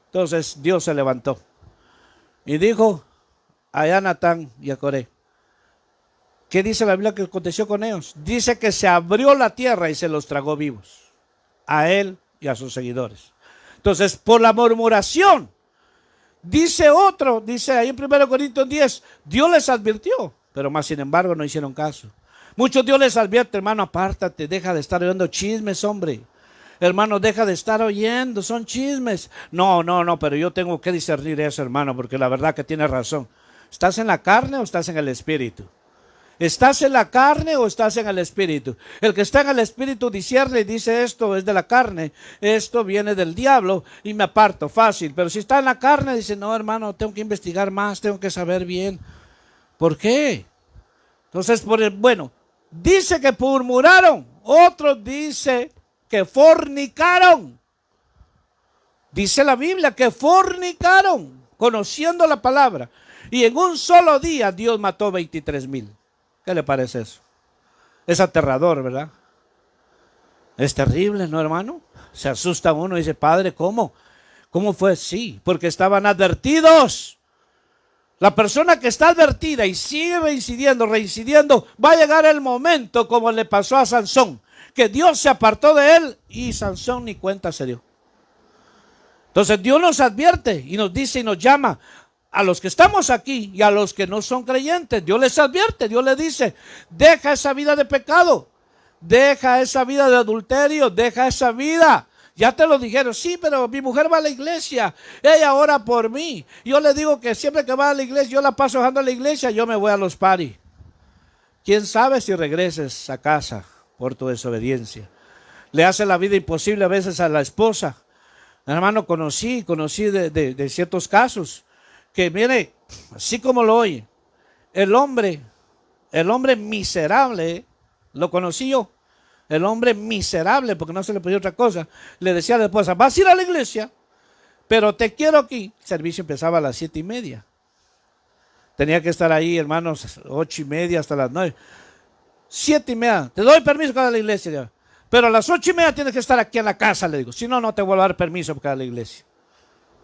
Entonces Dios se levantó y dijo a Natán y a Coré. ¿Qué dice la Biblia que aconteció con ellos? Dice que se abrió la tierra y se los tragó vivos, a él y a sus seguidores. Entonces, por la murmuración, dice ahí en 1 Corintios 10, Dios les advirtió, pero más sin embargo no hicieron caso. Muchos Dios les advierte, hermano, apártate, deja de estar oyendo chismes, hombre. Hermano, deja de estar oyendo, son chismes. No, pero yo tengo que discernir eso, hermano, porque la verdad que tiene razón. ¿Estás en la carne o estás en el espíritu? ¿Estás en la carne o estás en el espíritu? El que está en el espíritu discierne y dice, esto es de la carne, esto viene del diablo y me aparto fácil. Pero si está en la carne, dice, no, hermano, tengo que investigar más, tengo que saber bien. ¿Por qué? Entonces, dice que murmuraron, otros dice que fornicaron. Dice la Biblia que fornicaron, conociendo la palabra. Y en un solo día Dios mató 23,000. ¿Qué le parece eso? Es aterrador, ¿verdad? Es terrible, ¿no, hermano? Se asusta uno y dice, Padre, ¿cómo? ¿Cómo fue? Sí, porque estaban advertidos. La persona que está advertida y sigue reincidiendo, va a llegar el momento como le pasó a Sansón, que Dios se apartó de él y Sansón ni cuenta se dio. Entonces Dios nos advierte y nos dice y nos llama a los que estamos aquí y a los que no son creyentes. Dios les advierte, Dios les dice, deja esa vida de pecado, deja esa vida de adulterio, deja esa vida. Ya te lo dijeron, sí, pero mi mujer va a la iglesia, ella ora por mí. Yo le digo que siempre que va a la iglesia, yo la paso bajando a la iglesia, yo me voy a los parties. ¿Quién sabe si regreses a casa por tu desobediencia? Le hace la vida imposible a veces a la esposa. Hermano, conocí de ciertos casos que, mire, así como lo oye, el hombre miserable, lo conocí yo. El hombre miserable, porque no se le podía otra cosa, le decía a la esposa, vas a ir a la iglesia, pero te quiero aquí. El servicio empezaba a las 7:30. Tenía que estar ahí, hermanos, 8:30 hasta las 9. 7:30, te doy permiso para ir a la iglesia ya. Pero a las 8:30 tienes que estar aquí en la casa, le digo. Si no, no te vuelvo a dar permiso para ir a la iglesia.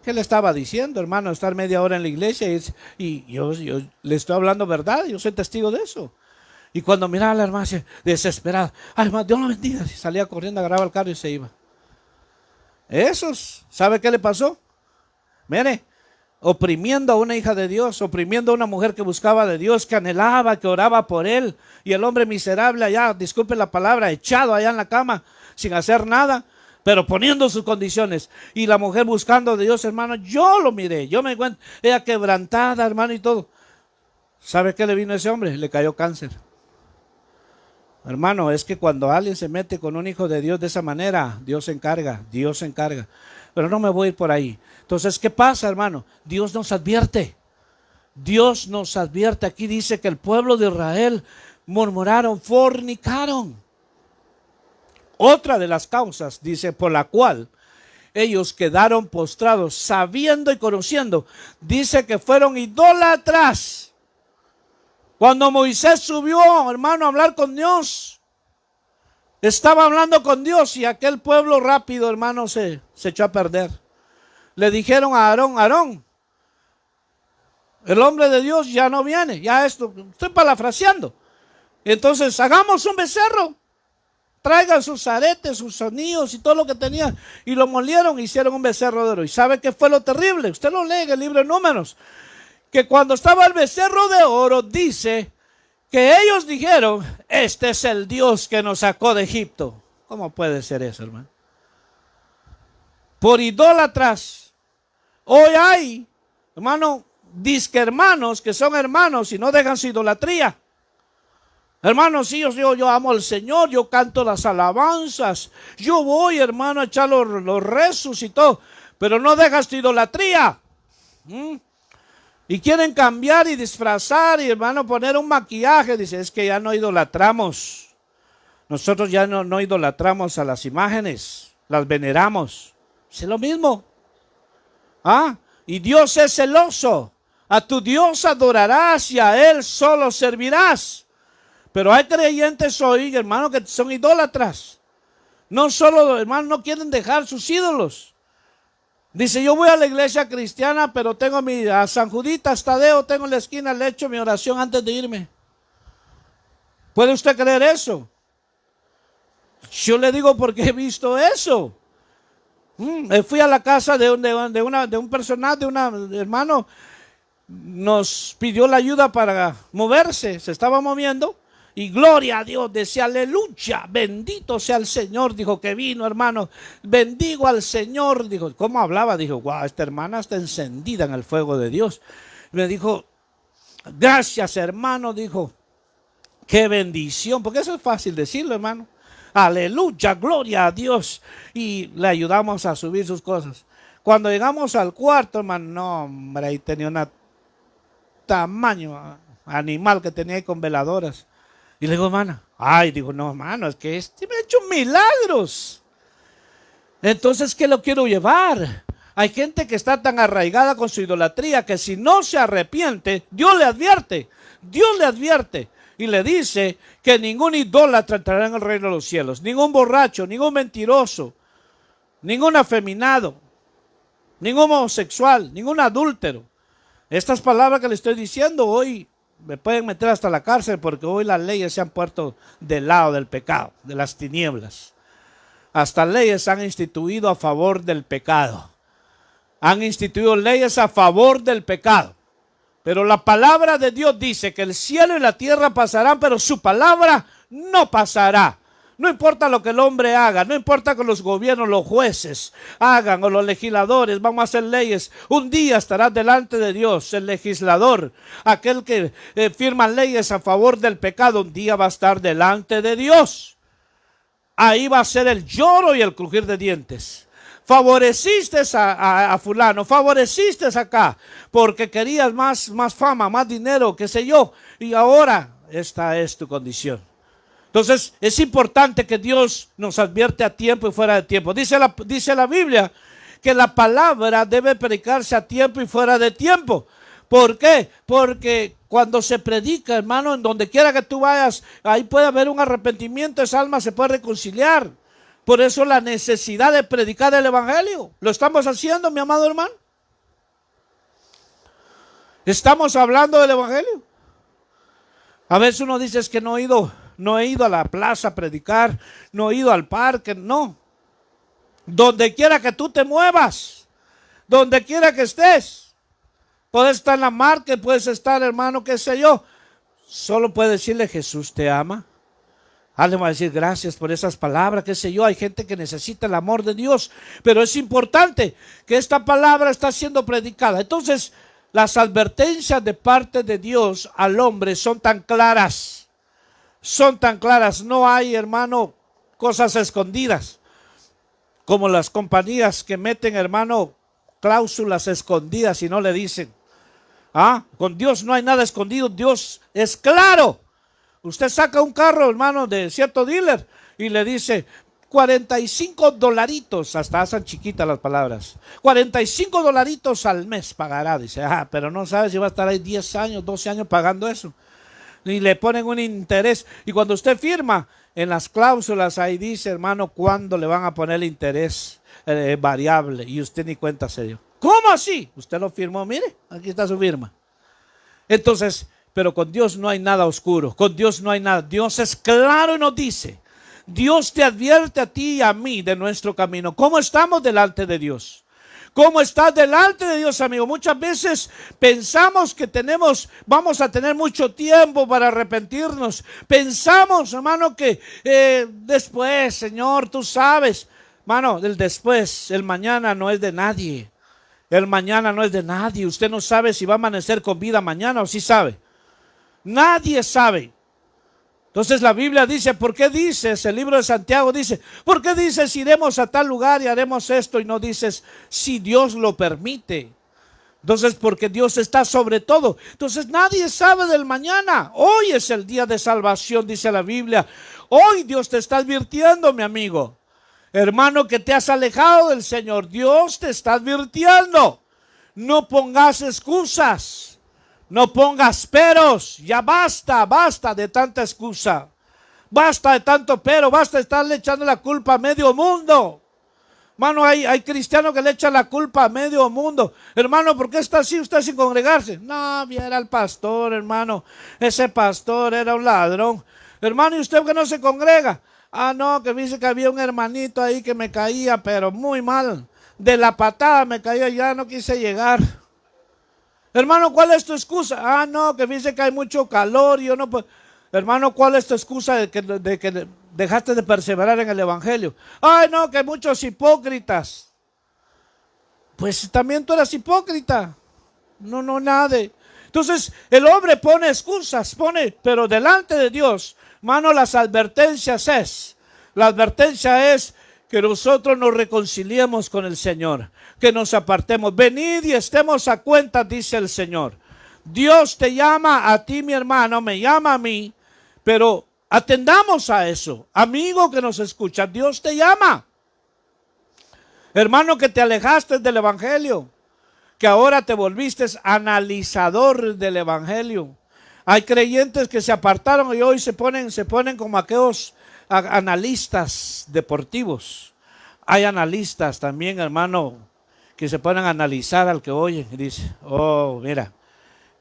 ¿Qué le estaba diciendo, hermano? Estar media hora en la iglesia y yo le estoy hablando verdad, yo soy testigo de eso. Y cuando miraba a la hermana desesperada, ay, hermano, Dios la bendiga, y salía corriendo, agarraba el carro y se iba. Esos, ¿sabe qué le pasó? Mire, oprimiendo a una hija de Dios, oprimiendo a una mujer que buscaba de Dios, que anhelaba, que oraba por él, y el hombre miserable allá, disculpe la palabra, echado allá en la cama, sin hacer nada, pero poniendo sus condiciones, y la mujer buscando de Dios, hermano. Yo lo miré, yo me encuentro, ella quebrantada, hermano, y todo. ¿Sabe qué le vino a ese hombre? Le cayó cáncer. Hermano, es que cuando alguien se mete con un hijo de Dios de esa manera, Dios se encarga. Pero no me voy a ir por ahí. Entonces, ¿qué pasa, hermano? Dios nos advierte. Dios nos advierte. Aquí dice que el pueblo de Israel murmuraron, fornicaron. Otra de las causas, dice, por la cual ellos quedaron postrados, sabiendo y conociendo, dice que fueron idólatras. Cuando Moisés subió, hermano, a hablar con Dios, estaba hablando con Dios y aquel pueblo rápido, hermano, se echó a perder. Le dijeron a Aarón, el hombre de Dios ya no viene, ya esto, estoy parafraseando. Entonces, hagamos un becerro, traigan sus aretes, sus anillos y todo lo que tenían, y lo molieron, hicieron un becerro de oro. ¿Y sabe qué fue lo terrible? Usted lo lee en el libro de Números. Que cuando estaba el becerro de oro, dice que ellos dijeron, este es el Dios que nos sacó de Egipto. ¿Cómo puede ser eso, hermano? Por idólatras. Hoy hay, hermano, disque hermanos que son hermanos y no dejan su idolatría. Hermanos, sí, yo amo al Señor, yo canto las alabanzas, yo voy, hermano, a echar los rezos y todo, pero no dejas tu idolatría. Y quieren cambiar y disfrazar y, hermano, poner un maquillaje. Dice, es que ya no idolatramos. Nosotros ya no idolatramos a las imágenes, las veneramos. Es lo mismo. Y Dios es celoso. A tu Dios adorarás y a Él solo servirás. Pero hay creyentes hoy, hermano, que son idólatras. No solo, hermano, no quieren dejar sus ídolos. Dice, yo voy a la iglesia cristiana, pero tengo a San Juditas Tadeo, tengo en la esquina, le echo mi oración antes de irme. ¿Puede usted creer eso? Yo le digo porque he visto eso. Fui a la casa de un personal, de un hermano, nos pidió la ayuda para moverse, se estaba moviendo. Y gloria a Dios, decía, aleluya, bendito sea el Señor, dijo que vino, hermano, bendigo al Señor, dijo, ¿cómo hablaba? Dijo, wow, esta hermana está encendida en el fuego de Dios. Me dijo, gracias, hermano, dijo, qué bendición, porque eso es fácil decirlo, hermano. Aleluya, gloria a Dios. Y le ayudamos a subir sus cosas. Cuando llegamos al cuarto, hermano, no, hombre, ahí tenía un tamaño animal que tenía ahí con veladoras. Y le digo, hermana, digo, no, hermano, es que me ha hecho milagros. Entonces, ¿qué lo quiero llevar? Hay gente que está tan arraigada con su idolatría que si no se arrepiente, Dios le advierte. y le dice que ningún idólatra entrará en el reino de los cielos, ningún borracho, ningún mentiroso, ningún afeminado, ningún homosexual, ningún adúltero. Estas palabras que le estoy diciendo hoy me pueden meter hasta la cárcel, porque hoy las leyes se han puesto del lado del pecado, de las tinieblas. Hasta leyes han instituido a favor del pecado. Han instituido leyes a favor del pecado. Pero la palabra de Dios dice que el cielo y la tierra pasarán, pero su palabra no pasará. No importa lo que el hombre haga, no importa que los gobiernos, los jueces hagan o los legisladores, vamos a hacer leyes. Un día estará delante de Dios el legislador, aquel que firma leyes a favor del pecado, un día va a estar delante de Dios. Ahí va a ser el lloro y el crujir de dientes. Favoreciste a fulano, favoreciste acá, porque querías más fama, más dinero, qué sé yo, y ahora esta es tu condición. Entonces es importante que Dios nos advierte a tiempo y fuera de tiempo. Dice la Biblia que la palabra debe predicarse a tiempo y fuera de tiempo. ¿Por qué? Porque cuando se predica, hermano, en donde quiera que tú vayas, ahí puede haber un arrepentimiento, esa alma se puede reconciliar. Por eso la necesidad de predicar el evangelio. ¿Lo estamos haciendo, mi amado hermano? ¿Estamos hablando del evangelio? A veces uno dice, es que no he ido a la plaza a predicar, no he ido al parque, no. Donde quiera que tú te muevas, donde quiera que estés, puedes estar en la marca, puedes estar, hermano, qué sé yo, solo puedes decirle, Jesús te ama. Alguien va a decir, gracias por esas palabras, qué sé yo, hay gente que necesita el amor de Dios, pero es importante que esta palabra está siendo predicada. Entonces, las advertencias de parte de Dios al hombre son tan claras, no hay, hermano, cosas escondidas, como las compañías que meten, hermano, cláusulas escondidas y no le dicen. Con Dios no hay nada escondido, Dios es claro. Usted saca un carro, hermano, de cierto dealer y le dice $45, hasta hacen chiquitas las palabras, $45 al mes pagará. Dice, pero no sabe si va a estar ahí 10 años, 12 años pagando eso. Y le ponen un interés. Y cuando usted firma, en las cláusulas ahí dice, hermano, cuándo le van a poner el interés variable. Y usted ni cuenta se dio. ¿Cómo así? Usted lo firmó, mire, aquí está su firma. Entonces, pero con Dios no hay nada oscuro, con Dios no hay nada. Dios es claro y nos dice, Dios te advierte a ti y a mí de nuestro camino. ¿Cómo estamos delante de Dios? ¿Cómo estás delante de Dios, amigo? Muchas veces pensamos que vamos a tener mucho tiempo para arrepentirnos. Pensamos, hermano, que después, Señor, tú sabes. Hermano, el después, el mañana no es de nadie. El mañana no es de nadie. Usted no sabe si va a amanecer con vida mañana o sí sabe. Nadie sabe. Entonces la Biblia dice, ¿por qué dices? El libro de Santiago dice, ¿por qué dices iremos a tal lugar y haremos esto? Y no dices, si Dios lo permite. Entonces, porque Dios está sobre todo. Entonces nadie sabe del mañana. Hoy es el día de salvación, dice la Biblia. Hoy Dios te está advirtiendo, mi amigo. Hermano, que te has alejado del Señor. Dios te está advirtiendo. No pongas excusas. No pongas peros, ya basta de tanta excusa, basta de tanto pero, basta de estarle echando la culpa a medio mundo. Hermano, hay cristianos que le echan la culpa a medio mundo. Hermano, ¿por qué está así usted sin congregarse? No, viera al pastor, hermano, ese pastor era un ladrón. Hermano, ¿y usted que no se congrega? No, que dice que había un hermanito ahí que me caía, pero muy mal, de la patada me caía, ya no quise llegar. Hermano, ¿cuál es tu excusa? No, que dice que hay mucho calor y yo no puedo. Hermano, ¿cuál es tu excusa de que dejaste de perseverar en el evangelio? Ay, no, que hay muchos hipócritas. Pues también tú eras hipócrita. No, nada. Entonces, el hombre pone excusas, pero delante de Dios, hermano, la advertencia es que nosotros nos reconciliemos con el Señor, que nos apartemos. Venid y estemos a cuenta, dice el Señor. Dios te llama a ti, mi hermano, me llama a mí, pero atendamos a eso. Amigo que nos escucha, Dios te llama. Hermano, que te alejaste del evangelio, que ahora te volviste analizador del evangelio. Hay creyentes que se apartaron y hoy se ponen como aquellos analistas deportivos. Hay analistas también, hermano, que se ponen a analizar al que oyen y dice, oh, mira,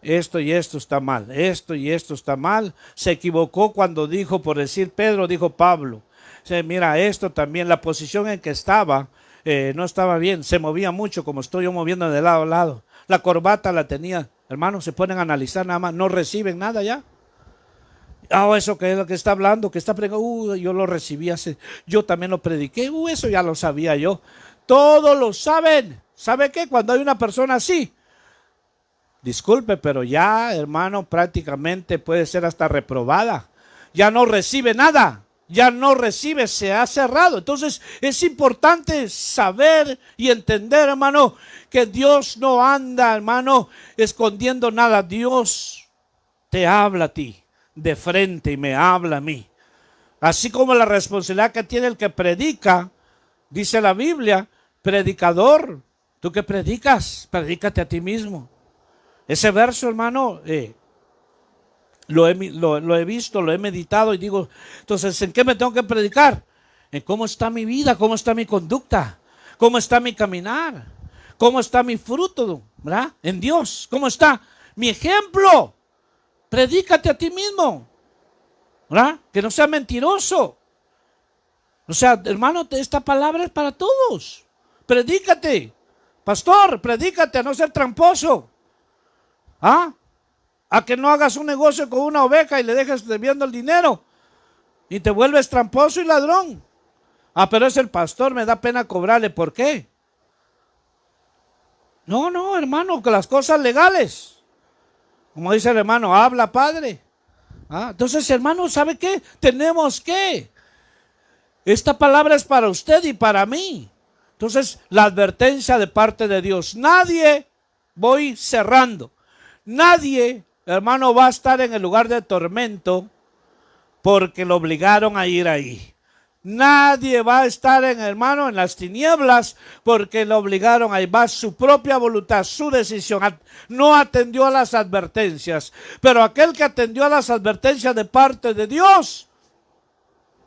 esto y esto está mal, esto y esto está mal. Se equivocó cuando dijo, por decir Pedro, dijo Pablo. Mira, esto también, la posición en que estaba, no estaba bien, se movía mucho como estoy yo moviendo de lado a lado. La corbata la tenía, hermanos, se ponen a analizar nada más, no reciben nada ya. Eso que es lo que está hablando, que está predicando, yo lo recibí yo también lo prediqué, eso ya lo sabía yo. Todos lo saben. ¿Sabe qué? Cuando hay una persona así, disculpe, pero ya, hermano, prácticamente puede ser hasta reprobada. Ya no recibe nada. Ya no recibe, se ha cerrado. Entonces es importante saber y entender, hermano, que Dios no anda, hermano, escondiendo nada. Dios te habla a ti de frente y me habla a mí. Así como la responsabilidad que tiene el que predica, dice la Biblia, predicador, tú que predicas, predícate a ti mismo. Ese verso, hermano, lo he visto, lo he meditado y digo, entonces, ¿en qué me tengo que predicar? En cómo está mi vida, cómo está mi conducta, cómo está mi caminar, cómo está mi fruto, ¿verdad? En Dios, cómo está mi ejemplo. Predícate a ti mismo, ¿verdad? Que no sea mentiroso. O sea, hermano, esta palabra es para todos. Predícate, pastor, predícate a no ser tramposo. A que no hagas un negocio con una oveja y le dejes debiendo el dinero y te vuelves tramposo y ladrón. Pero es el pastor, me da pena cobrarle. ¿Por qué? No, hermano, que las cosas legales. Como dice el hermano, habla padre. Entonces, hermano, ¿sabe qué? Tenemos que. Esta palabra es para usted y para mí. Entonces, la advertencia de parte de Dios. Nadie, voy cerrando, nadie, hermano, va a estar en el lugar de tormento porque lo obligaron a ir ahí. Nadie va a estar, hermano, en las tinieblas porque lo obligaron a ir. Va su propia voluntad, su decisión. No atendió a las advertencias. Pero aquel que atendió a las advertencias de parte de Dios,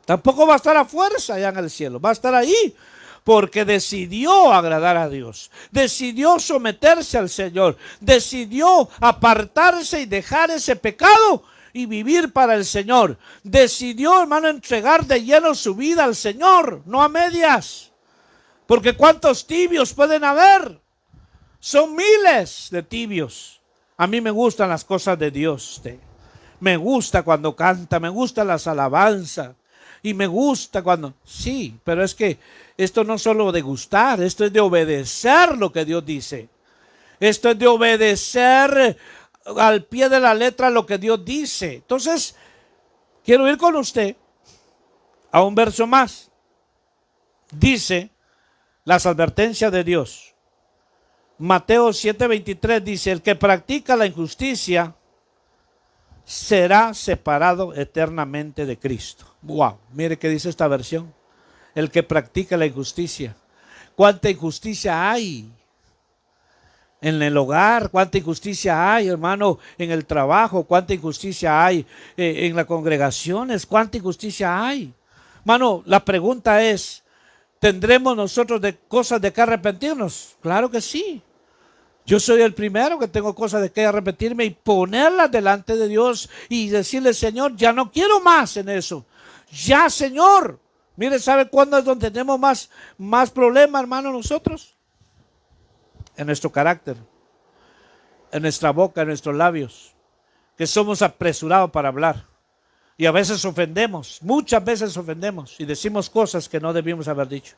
tampoco va a estar a fuerza allá en el cielo. Va a estar ahí porque decidió agradar a Dios, decidió someterse al Señor, decidió apartarse y dejar ese pecado y vivir para el Señor. Decidió, hermano, entregar de lleno su vida al Señor, no a medias. Porque ¿cuántos tibios pueden haber? Son miles de tibios. A mí me gustan las cosas de Dios. Me gusta cuando canta, me gustan las alabanzas. Y me gusta cuando... Sí, pero es que esto no es solo de gustar, esto es de obedecer lo que Dios dice. Esto es de obedecer al pie de la letra lo que Dios dice. Entonces, quiero ir con usted a un verso más. Dice las advertencias de Dios. Mateo 7:23 dice, el que practica la injusticia será separado eternamente de Cristo. Wow, mire qué dice esta versión. El que practica la injusticia. ¿Cuánta injusticia hay en el hogar? ¿Cuánta injusticia hay, hermano, en el trabajo? ¿Cuánta injusticia hay en las congregaciones? ¿Cuánta injusticia hay? Hermano, la pregunta es, ¿tendremos nosotros de cosas de que arrepentirnos? Claro que sí. Yo soy el primero que tengo cosas de que arrepentirme y ponerlas delante de Dios y decirle, Señor, ya no quiero más en eso. Ya, Señor. Mire, ¿sabe cuándo es donde tenemos más problemas, hermano, nosotros? En nuestro carácter, en nuestra boca, en nuestros labios, que somos apresurados para hablar. Y a veces ofendemos, muchas veces ofendemos y decimos cosas que no debimos haber dicho.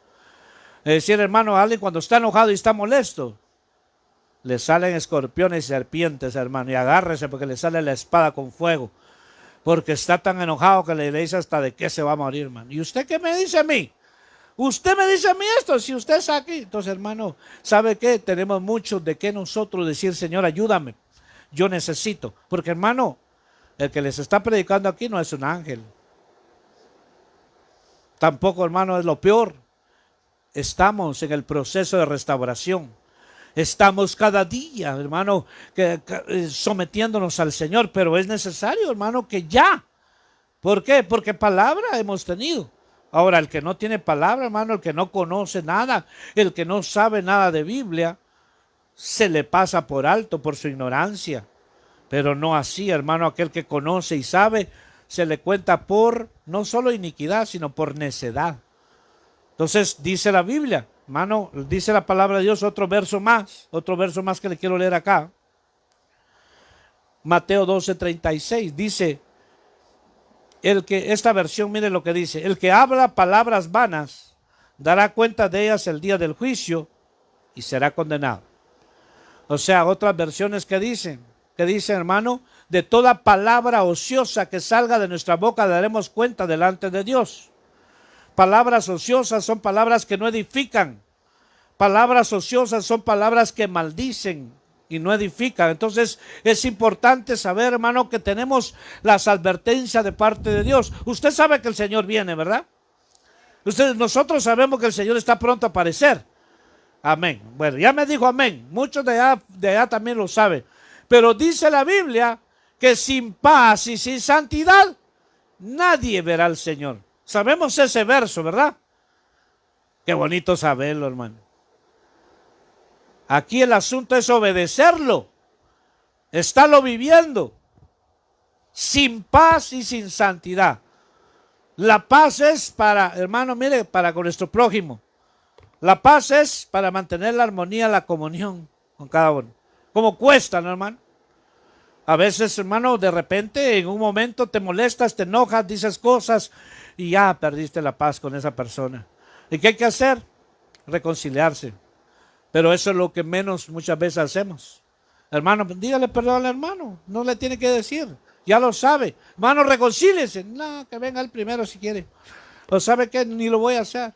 Es decir, hermano, alguien cuando está enojado y está molesto, le salen escorpiones y serpientes, hermano, y agárrese porque le sale la espada con fuego. Porque está tan enojado que le dice hasta de qué se va a morir, hermano. ¿Y usted qué me dice a mí? Usted me dice a mí esto, si usted está aquí. Entonces, hermano, ¿sabe qué? Tenemos mucho de qué nosotros decir, Señor, ayúdame. Yo necesito. Porque, hermano, el que les está predicando aquí no es un ángel. Tampoco, hermano, es lo peor. Estamos en el proceso de restauración. Estamos cada día, hermano, sometiéndonos al Señor, pero es necesario, hermano, que ya. ¿Por qué? Porque palabra hemos tenido. Ahora, el que no tiene palabra, hermano, el que no conoce nada, el que no sabe nada de Biblia, se le pasa por alto por su ignorancia. Pero no así, hermano, aquel que conoce y sabe, se le cuenta por no solo iniquidad, sino por necedad. Entonces dice la Biblia, hermano, dice la palabra de Dios, otro verso más que le quiero leer acá. Mateo 12:36 dice, esta versión, mire lo que dice, el que habla palabras vanas, dará cuenta de ellas el día del juicio y será condenado. O sea, otras versiones que dicen, hermano, de toda palabra ociosa que salga de nuestra boca daremos cuenta delante de Dios. Palabras ociosas son palabras que no edifican. Palabras ociosas son palabras que maldicen y no edifican. Entonces es importante saber, hermano, que tenemos las advertencias de parte de Dios. Usted sabe que el Señor viene, ¿verdad? Nosotros sabemos que el Señor está pronto a aparecer. Amén. Bueno, ya me dijo amén. Muchos de allá también lo saben. Pero dice la Biblia que sin paz y sin santidad nadie verá al Señor. Sabemos ese verso, ¿verdad? Qué bonito saberlo, hermano. Aquí el asunto es obedecerlo. Estarlo viviendo. Sin paz y sin santidad. La paz es para, hermano, mire, para con nuestro prójimo. La paz es para mantener la armonía, la comunión con cada uno. ¿Cómo cuesta, no, hermano? A veces, hermano, de repente, en un momento te molestas, te enojas, dices cosas y ya perdiste la paz con esa persona. ¿Y qué hay que hacer? Reconciliarse. Pero eso es lo que menos muchas veces hacemos. Hermano, dígale perdón al hermano. No le tiene que decir. Ya lo sabe. Hermano, reconcíliese. No, que venga él primero si quiere. ¿O sabe qué? Ni lo voy a hacer.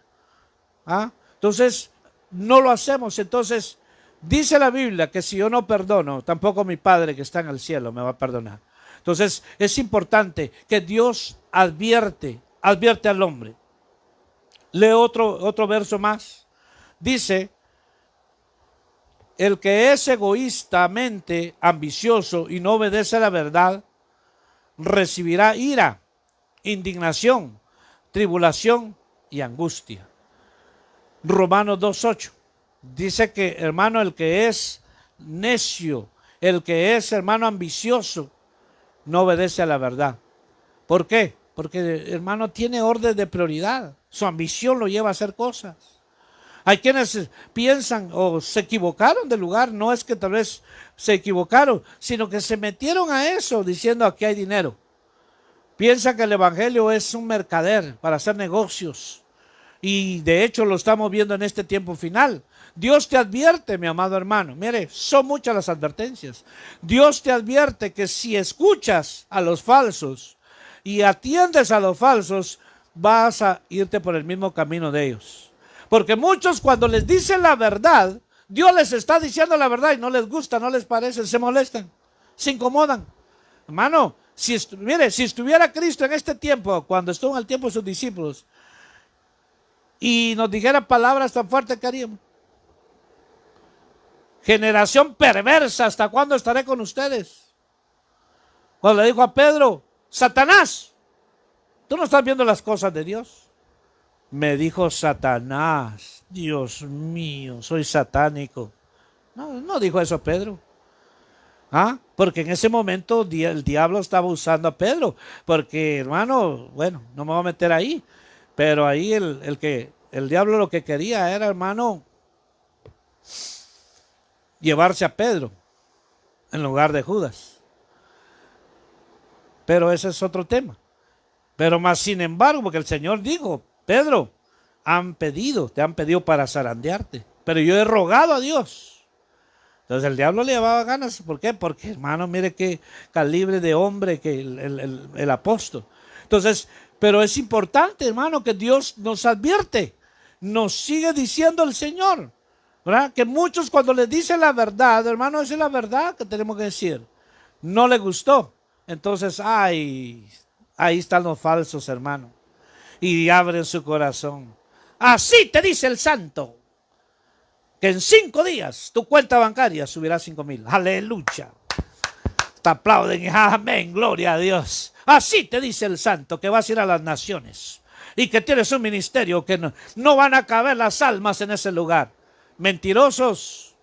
¿Ah? Entonces, no lo hacemos. Entonces, dice la Biblia que si yo no perdono, tampoco mi Padre que está en el cielo me va a perdonar. Entonces, es importante que Dios advierte al hombre. Lee otro verso más. Dice, el que es egoístamente ambicioso y no obedece a la verdad, recibirá ira, indignación, tribulación y angustia. Romanos 2:8 dice que, hermano, el que es necio, el que es, hermano, ambicioso, no obedece a la verdad. ¿Por qué? Porque, hermano, tiene orden de prioridad. Su ambición lo lleva a hacer cosas. Hay quienes piensan o se equivocaron de lugar. No es que tal vez se equivocaron, sino que se metieron a eso diciendo aquí hay dinero. Piensa que el evangelio es un mercader para hacer negocios. Y de hecho lo estamos viendo en este tiempo final. Dios te advierte, mi amado hermano. Mire, son muchas las advertencias. Dios te advierte que si escuchas a los falsos y atiendes a los falsos, vas a irte por el mismo camino de ellos. Porque muchos cuando les dicen la verdad, Dios les está diciendo la verdad y no les gusta, no les parece, se molestan, se incomodan. Hermano, mire, si estuviera Cristo en este tiempo, cuando estuvo en el tiempo de sus discípulos, y nos dijera palabras tan fuertes, ¿qué haríamos? Generación perversa, ¿hasta cuándo estaré con ustedes? Cuando le dijo a Pedro, Satanás, ¿tú no estás viendo las cosas de Dios? Me dijo Satanás, Dios mío, soy satánico. No dijo eso Pedro. Porque en ese momento el diablo estaba usando a Pedro. Porque, hermano, bueno, no me voy a meter ahí. Pero ahí el diablo lo que quería era, hermano, llevarse a Pedro en lugar de Judas. Pero ese es otro tema. Pero más sin embargo, porque el Señor dijo, Pedro, te han pedido para zarandearte, pero yo he rogado a Dios. Entonces el diablo le llevaba ganas. ¿Por qué? Porque, hermano, mire qué calibre de hombre que el apóstol. Entonces, pero es importante, hermano, que Dios nos advierte. Nos sigue diciendo el Señor, ¿verdad? Que muchos cuando les dicen la verdad, hermano, esa es la verdad que tenemos que decir. No le gustó. Entonces, ahí están los falsos, hermano. Y abren su corazón. Así te dice el santo. que en 5 días tu cuenta bancaria subirá 5,000. Aleluya. Te aplauden y amén, gloria a Dios. Así te dice el santo que vas a ir a las naciones y que tienes un ministerio que no van a caber las almas en ese lugar. Mentirosos.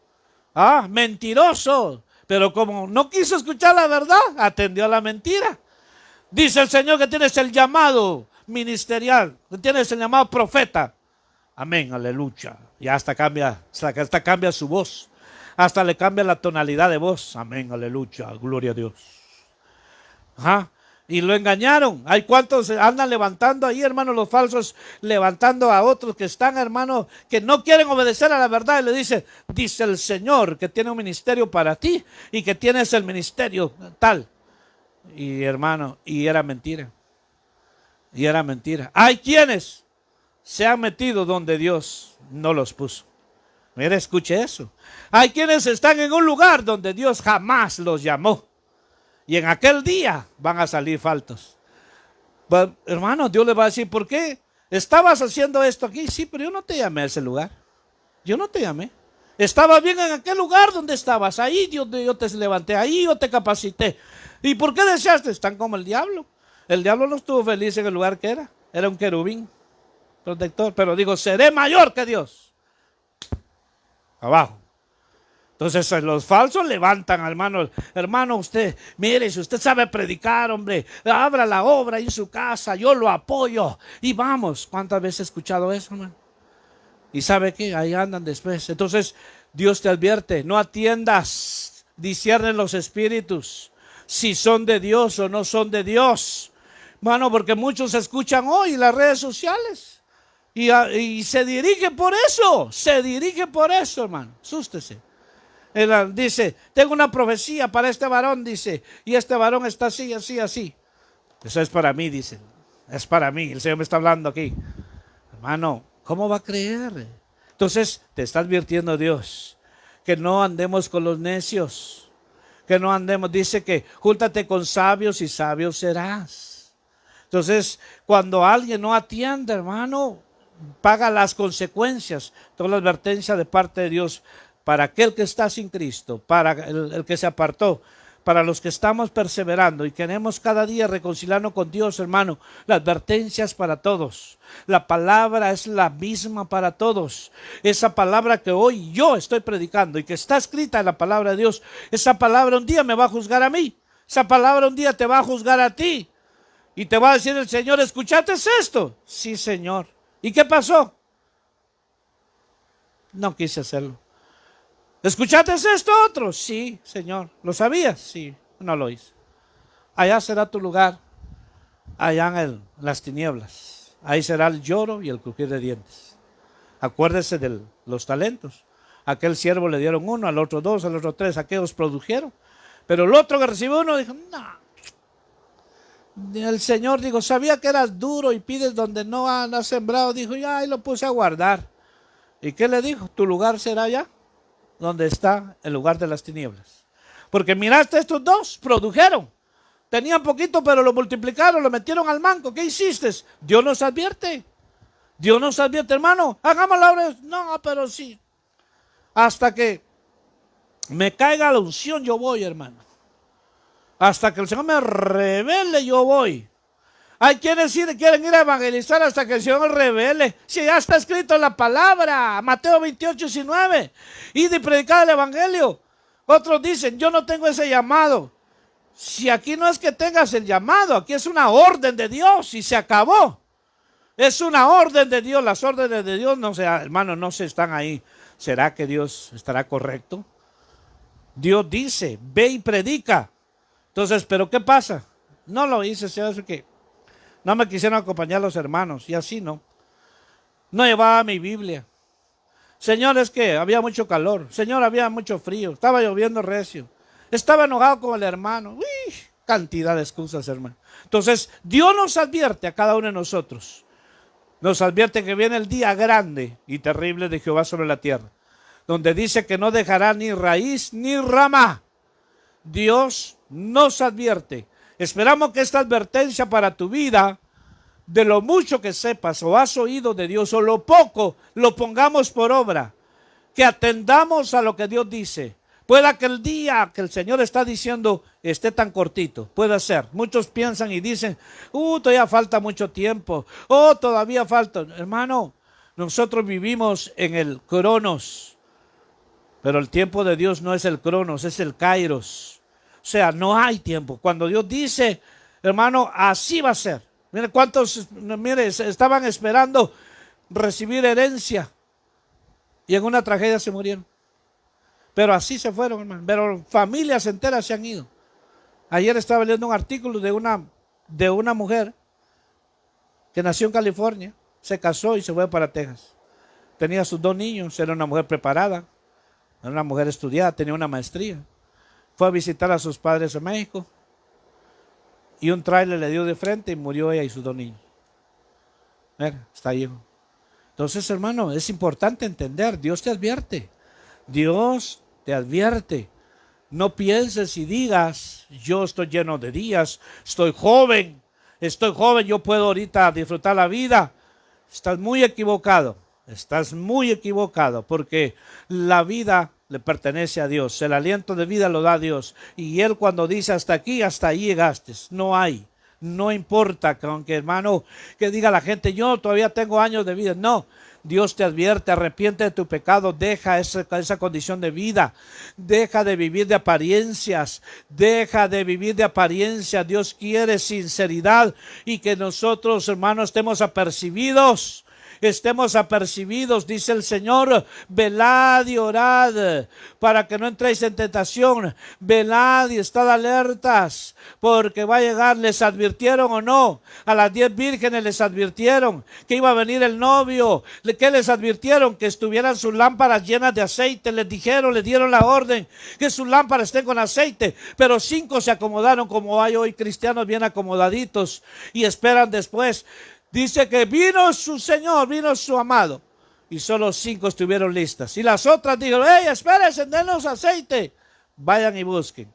Mentirosos. Pero como no quiso escuchar la verdad, atendió a la mentira. Dice el Señor que tienes el llamado ministerial, que tienes el llamado profeta. Amén, aleluya. Y hasta cambia su voz. Hasta le cambia la tonalidad de voz. Amén, aleluya, gloria a Dios. Y lo engañaron. Hay cuantos andan levantando ahí, hermano, los falsos, levantando a otros que están, hermano, que no quieren obedecer a la verdad. Y le dice el Señor que tiene un ministerio para ti y que tienes el ministerio tal. Y hermano, y era mentira. Y era mentira. Hay quienes se han metido donde Dios no los puso. Mira, escuche eso. Hay quienes están en un lugar donde Dios jamás los llamó. Y en aquel día van a salir faltos. Pero, hermano, Dios le va a decir, ¿por qué? ¿Estabas haciendo esto aquí? Sí, pero yo no te llamé a ese lugar. Yo no te llamé. Estaba bien en aquel lugar donde estabas. Ahí yo te levanté, ahí yo te capacité. ¿Y por qué deseaste? Están como el diablo. El diablo no estuvo feliz en el lugar que era. Era un querubín protector. Pero digo, seré mayor que Dios. Abajo. Entonces los falsos levantan, hermano, usted, mire, si usted sabe predicar, hombre, abra la obra en su casa, yo lo apoyo. Y vamos, ¿cuántas veces he escuchado eso, hermano? Y sabe qué, ahí andan después. Entonces Dios te advierte, no atiendas, disciernen los espíritus, si son de Dios o no son de Dios. Hermano, porque muchos escuchan hoy las redes sociales y se dirigen por eso, hermano, sústese. Él dice, tengo una profecía para este varón, dice, y este varón está así, así, así. Eso es para mí, dice, es para mí, el Señor me está hablando aquí. Hermano, ¿cómo va a creer? Entonces, te está advirtiendo Dios, que no andemos con los necios, que no andemos, dice que júntate con sabios y sabios serás. Entonces, cuando alguien no atiende, hermano, paga las consecuencias, toda la advertencia de parte de Dios, para aquel que está sin Cristo, para el que se apartó, para los que estamos perseverando y queremos cada día reconciliarnos con Dios, hermano, la advertencia es para todos. La palabra es la misma para todos. Esa palabra que hoy yo estoy predicando y que está escrita en la palabra de Dios, esa palabra un día me va a juzgar a mí. Esa palabra un día te va a juzgar a ti. Y te va a decir el Señor, ¿escuchaste esto? Sí, Señor. ¿Y qué pasó? No quise hacerlo. ¿Escuchaste esto otro? Sí, Señor. ¿Lo sabías? Sí, no lo hice. Allá será tu lugar, allá en las tinieblas. Ahí será el lloro y el crujir de dientes. Acuérdese de los talentos. A aquel siervo le dieron 1, al otro 2, al otro 3, aquellos produjeron. Pero el otro que recibió 1 dijo, no. El Señor dijo, sabía que eras duro y pides donde no has sembrado. Dijo, ya, ahí lo puse a guardar. ¿Y qué le dijo? Tu lugar será allá, donde está el lugar de las tinieblas. Porque miraste, estos 2 produjeron. Tenían poquito, pero lo multiplicaron, lo metieron al manco. ¿Qué hiciste? Dios nos advierte. Dios nos advierte, hermano. Hagamos la obra. No, pero sí. Hasta que me caiga la unción, yo voy, hermano. Hasta que el Señor me revele, yo voy. Hay quienes quieren ir a evangelizar hasta que el Señor revele. Si ya está escrito en la palabra, Mateo 28:19, y de predicar el evangelio. Otros dicen, yo no tengo ese llamado. Si aquí no es que tengas el llamado, aquí es una orden de Dios y se acabó. Es una orden de Dios. Las órdenes de Dios, no sé, hermano, no se están ahí. ¿Será que Dios estará correcto? Dios dice, ve y predica. Entonces, ¿pero qué pasa? No lo hice, Señor, que no me quisieron acompañar los hermanos, y así no. No llevaba mi Biblia. Señor, es que había mucho calor. Señor, había mucho frío. Estaba lloviendo recio. Estaba enojado con el hermano. Uy, cantidad de excusas, hermano. Entonces, Dios nos advierte a cada uno de nosotros. Nos advierte que viene el día grande y terrible de Jehová sobre la tierra, donde dice que no dejará ni raíz ni rama. Dios nos advierte. Esperamos que esta advertencia para tu vida, de lo mucho que sepas o has oído de Dios o lo poco, lo pongamos por obra. que atendamos a lo que Dios dice. Pueda que el día que el Señor está diciendo esté tan cortito, puede ser. Muchos piensan y dicen, todavía falta mucho tiempo, todavía falta. Hermano, nosotros vivimos en el Cronos, pero el tiempo de Dios no es el Cronos, es el Kairos. O sea, no hay tiempo. Cuando Dios dice, hermano, así va a ser. Mire cuántos, estaban esperando recibir herencia y en una tragedia se murieron. Pero así se fueron, hermano. Pero familias enteras se han ido. Ayer estaba leyendo un artículo de una mujer que nació en California, se casó y se fue para Texas. Tenía sus 2 niños, era una mujer preparada, era una mujer estudiada, tenía una maestría. Fue a visitar a sus padres en México y un tráiler le dio de frente y murió ella y sus 2 niños. Mira, está ahí. Entonces, hermano, es importante entender, Dios te advierte. Dios te advierte. No pienses y digas, yo estoy lleno de días, estoy joven, yo puedo ahorita disfrutar la vida. Estás muy equivocado, porque la vida le pertenece a Dios, el aliento de vida lo da Dios. Y Él cuando dice hasta aquí, hasta ahí llegaste, no importa que aunque hermano, que diga la gente, yo todavía tengo años de vida, no. Dios te advierte, arrepiente de tu pecado, deja esa condición de vida, deja de vivir de apariencias, Dios quiere sinceridad y que nosotros, hermanos, estemos apercibidos, dice el Señor, velad y orad para que no entréis en tentación, velad y estad alertas, porque va a llegar. ¿Les advirtieron o no? A las 10 vírgenes les advirtieron que iba a venir el novio. ¿Qué les advirtieron? Que estuvieran sus lámparas llenas de aceite. Les dieron la orden que sus lámparas estén con aceite, pero 5 se acomodaron, como hay hoy cristianos bien acomodaditos y esperan después. Dice que vino su Señor, vino su amado, y solo 5 estuvieron listas. Y las otras dijeron, espérense, denos aceite. Vayan y busquen.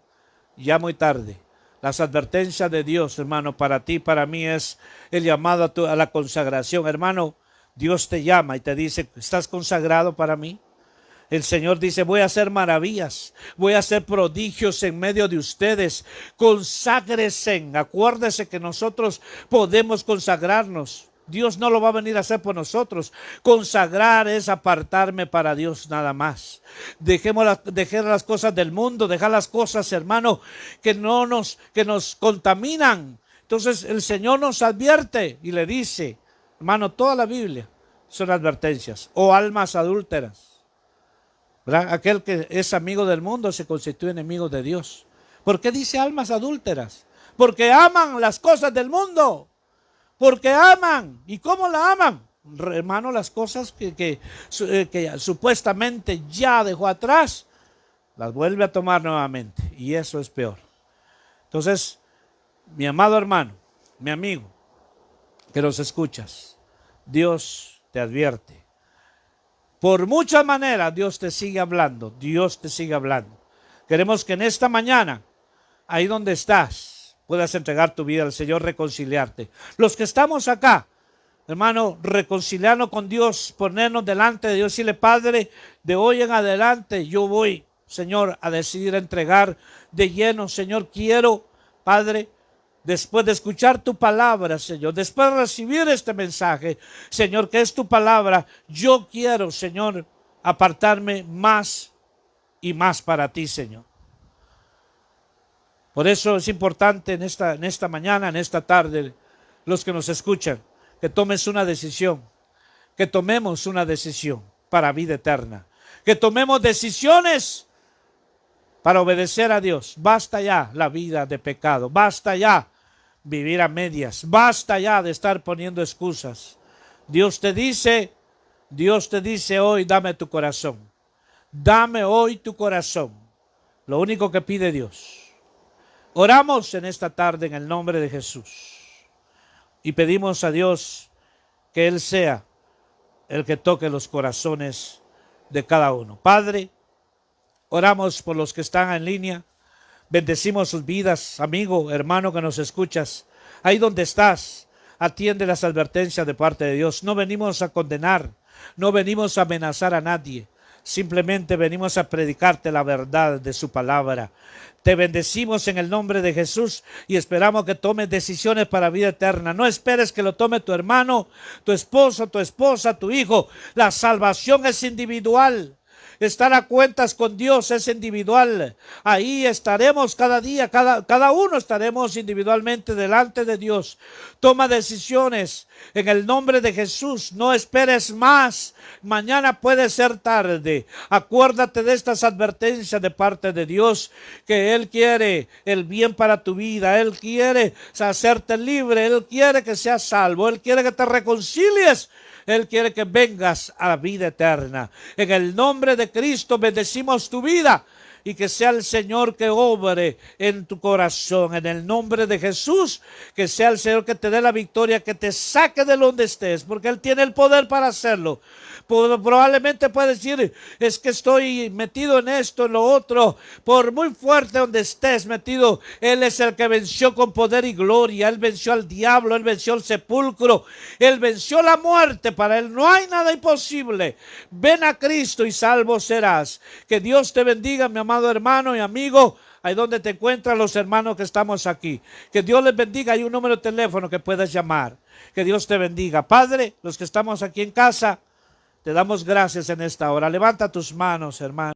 Ya muy tarde. Las advertencias de Dios, hermano, para ti, para mí es el llamado a la consagración. Hermano, Dios te llama y te dice, ¿estás consagrado para mí? El Señor dice, voy a hacer maravillas, voy a hacer prodigios en medio de ustedes. Conságresen. Acuérdese que nosotros podemos consagrarnos. Dios no lo va a venir a hacer por nosotros. Consagrar es apartarme para Dios nada más. Dejar las cosas del mundo, dejar las cosas, hermano, que nos contaminan. Entonces el Señor nos advierte y le dice, hermano, toda la Biblia son advertencias. O almas adúlteras. ¿Verdad? Aquel que es amigo del mundo se constituye enemigo de Dios. ¿Por qué dice almas adúlteras? Porque aman las cosas del mundo. Porque aman. ¿Y cómo la aman? Hermano, las cosas que supuestamente ya dejó atrás, las vuelve a tomar nuevamente. Y eso es peor. Entonces, mi amado hermano, mi amigo, que nos escuchas, Dios te advierte. Por muchas maneras Dios te sigue hablando, Queremos que en esta mañana, ahí donde estás, puedas entregar tu vida al Señor, reconciliarte. Los que estamos acá, hermano, reconciliarnos con Dios, ponernos delante de Dios, decirle, Padre, de hoy en adelante yo voy, Señor, a decidir entregar de lleno, Señor, quiero, Padre, después de escuchar tu palabra, Señor, después de recibir este mensaje, Señor, que es tu palabra, yo quiero, Señor, apartarme más y más para ti, Señor. Por eso es importante en esta mañana, en esta tarde, los que nos escuchan, que tomemos una decisión para vida eterna, que tomemos decisiones para obedecer a Dios. Basta ya la vida de pecado, basta ya vivir a medias, basta ya de estar poniendo excusas. Dios te dice hoy, dame tu corazón, dame hoy tu corazón. Lo único que pide Dios. Oramos en esta tarde en el nombre de Jesús y pedimos a Dios que Él sea el que toque los corazones de cada uno. Padre, oramos por los que están en línea. Bendecimos sus vidas, amigo, hermano que nos escuchas. Ahí donde estás, atiende las advertencias de parte de Dios. No venimos a condenar, no venimos a amenazar a nadie. Simplemente venimos a predicarte la verdad de su palabra. Te bendecimos en el nombre de Jesús y esperamos que tomes decisiones para vida eterna. No esperes que lo tome tu hermano, tu esposo, tu esposa, tu hijo. La salvación es individual. Estar a cuentas con Dios es individual. Ahí estaremos cada día, cada uno estaremos individualmente delante de Dios. Toma decisiones en el nombre de Jesús. No esperes más. Mañana puede ser tarde. Acuérdate de estas advertencias de parte de Dios, que Él quiere el bien para tu vida. Él quiere hacerte libre. Él quiere que seas salvo. Él quiere que te reconcilies. Él quiere que vengas a la vida eterna. En el nombre de Cristo bendecimos tu vida y que sea el Señor que obre en tu corazón. En el nombre de Jesús, que sea el Señor que te dé la victoria, que te saque de donde estés, porque Él tiene el poder para hacerlo. Probablemente puedes decir, es que estoy metido en esto, en lo otro. Por muy fuerte donde estés metido, Él es el que venció con poder y gloria. Él venció al diablo, Él venció el sepulcro, Él venció la muerte. Para Él no hay nada imposible. Ven a Cristo y salvo serás. Que Dios te bendiga, mi amado hermano y amigo. Ahí donde te encuentran los hermanos que estamos aquí. Que Dios les bendiga. Hay un número de teléfono que puedes llamar. Que Dios te bendiga. Padre, los que estamos aquí en casa, te damos gracias en esta hora. Levanta tus manos, hermano.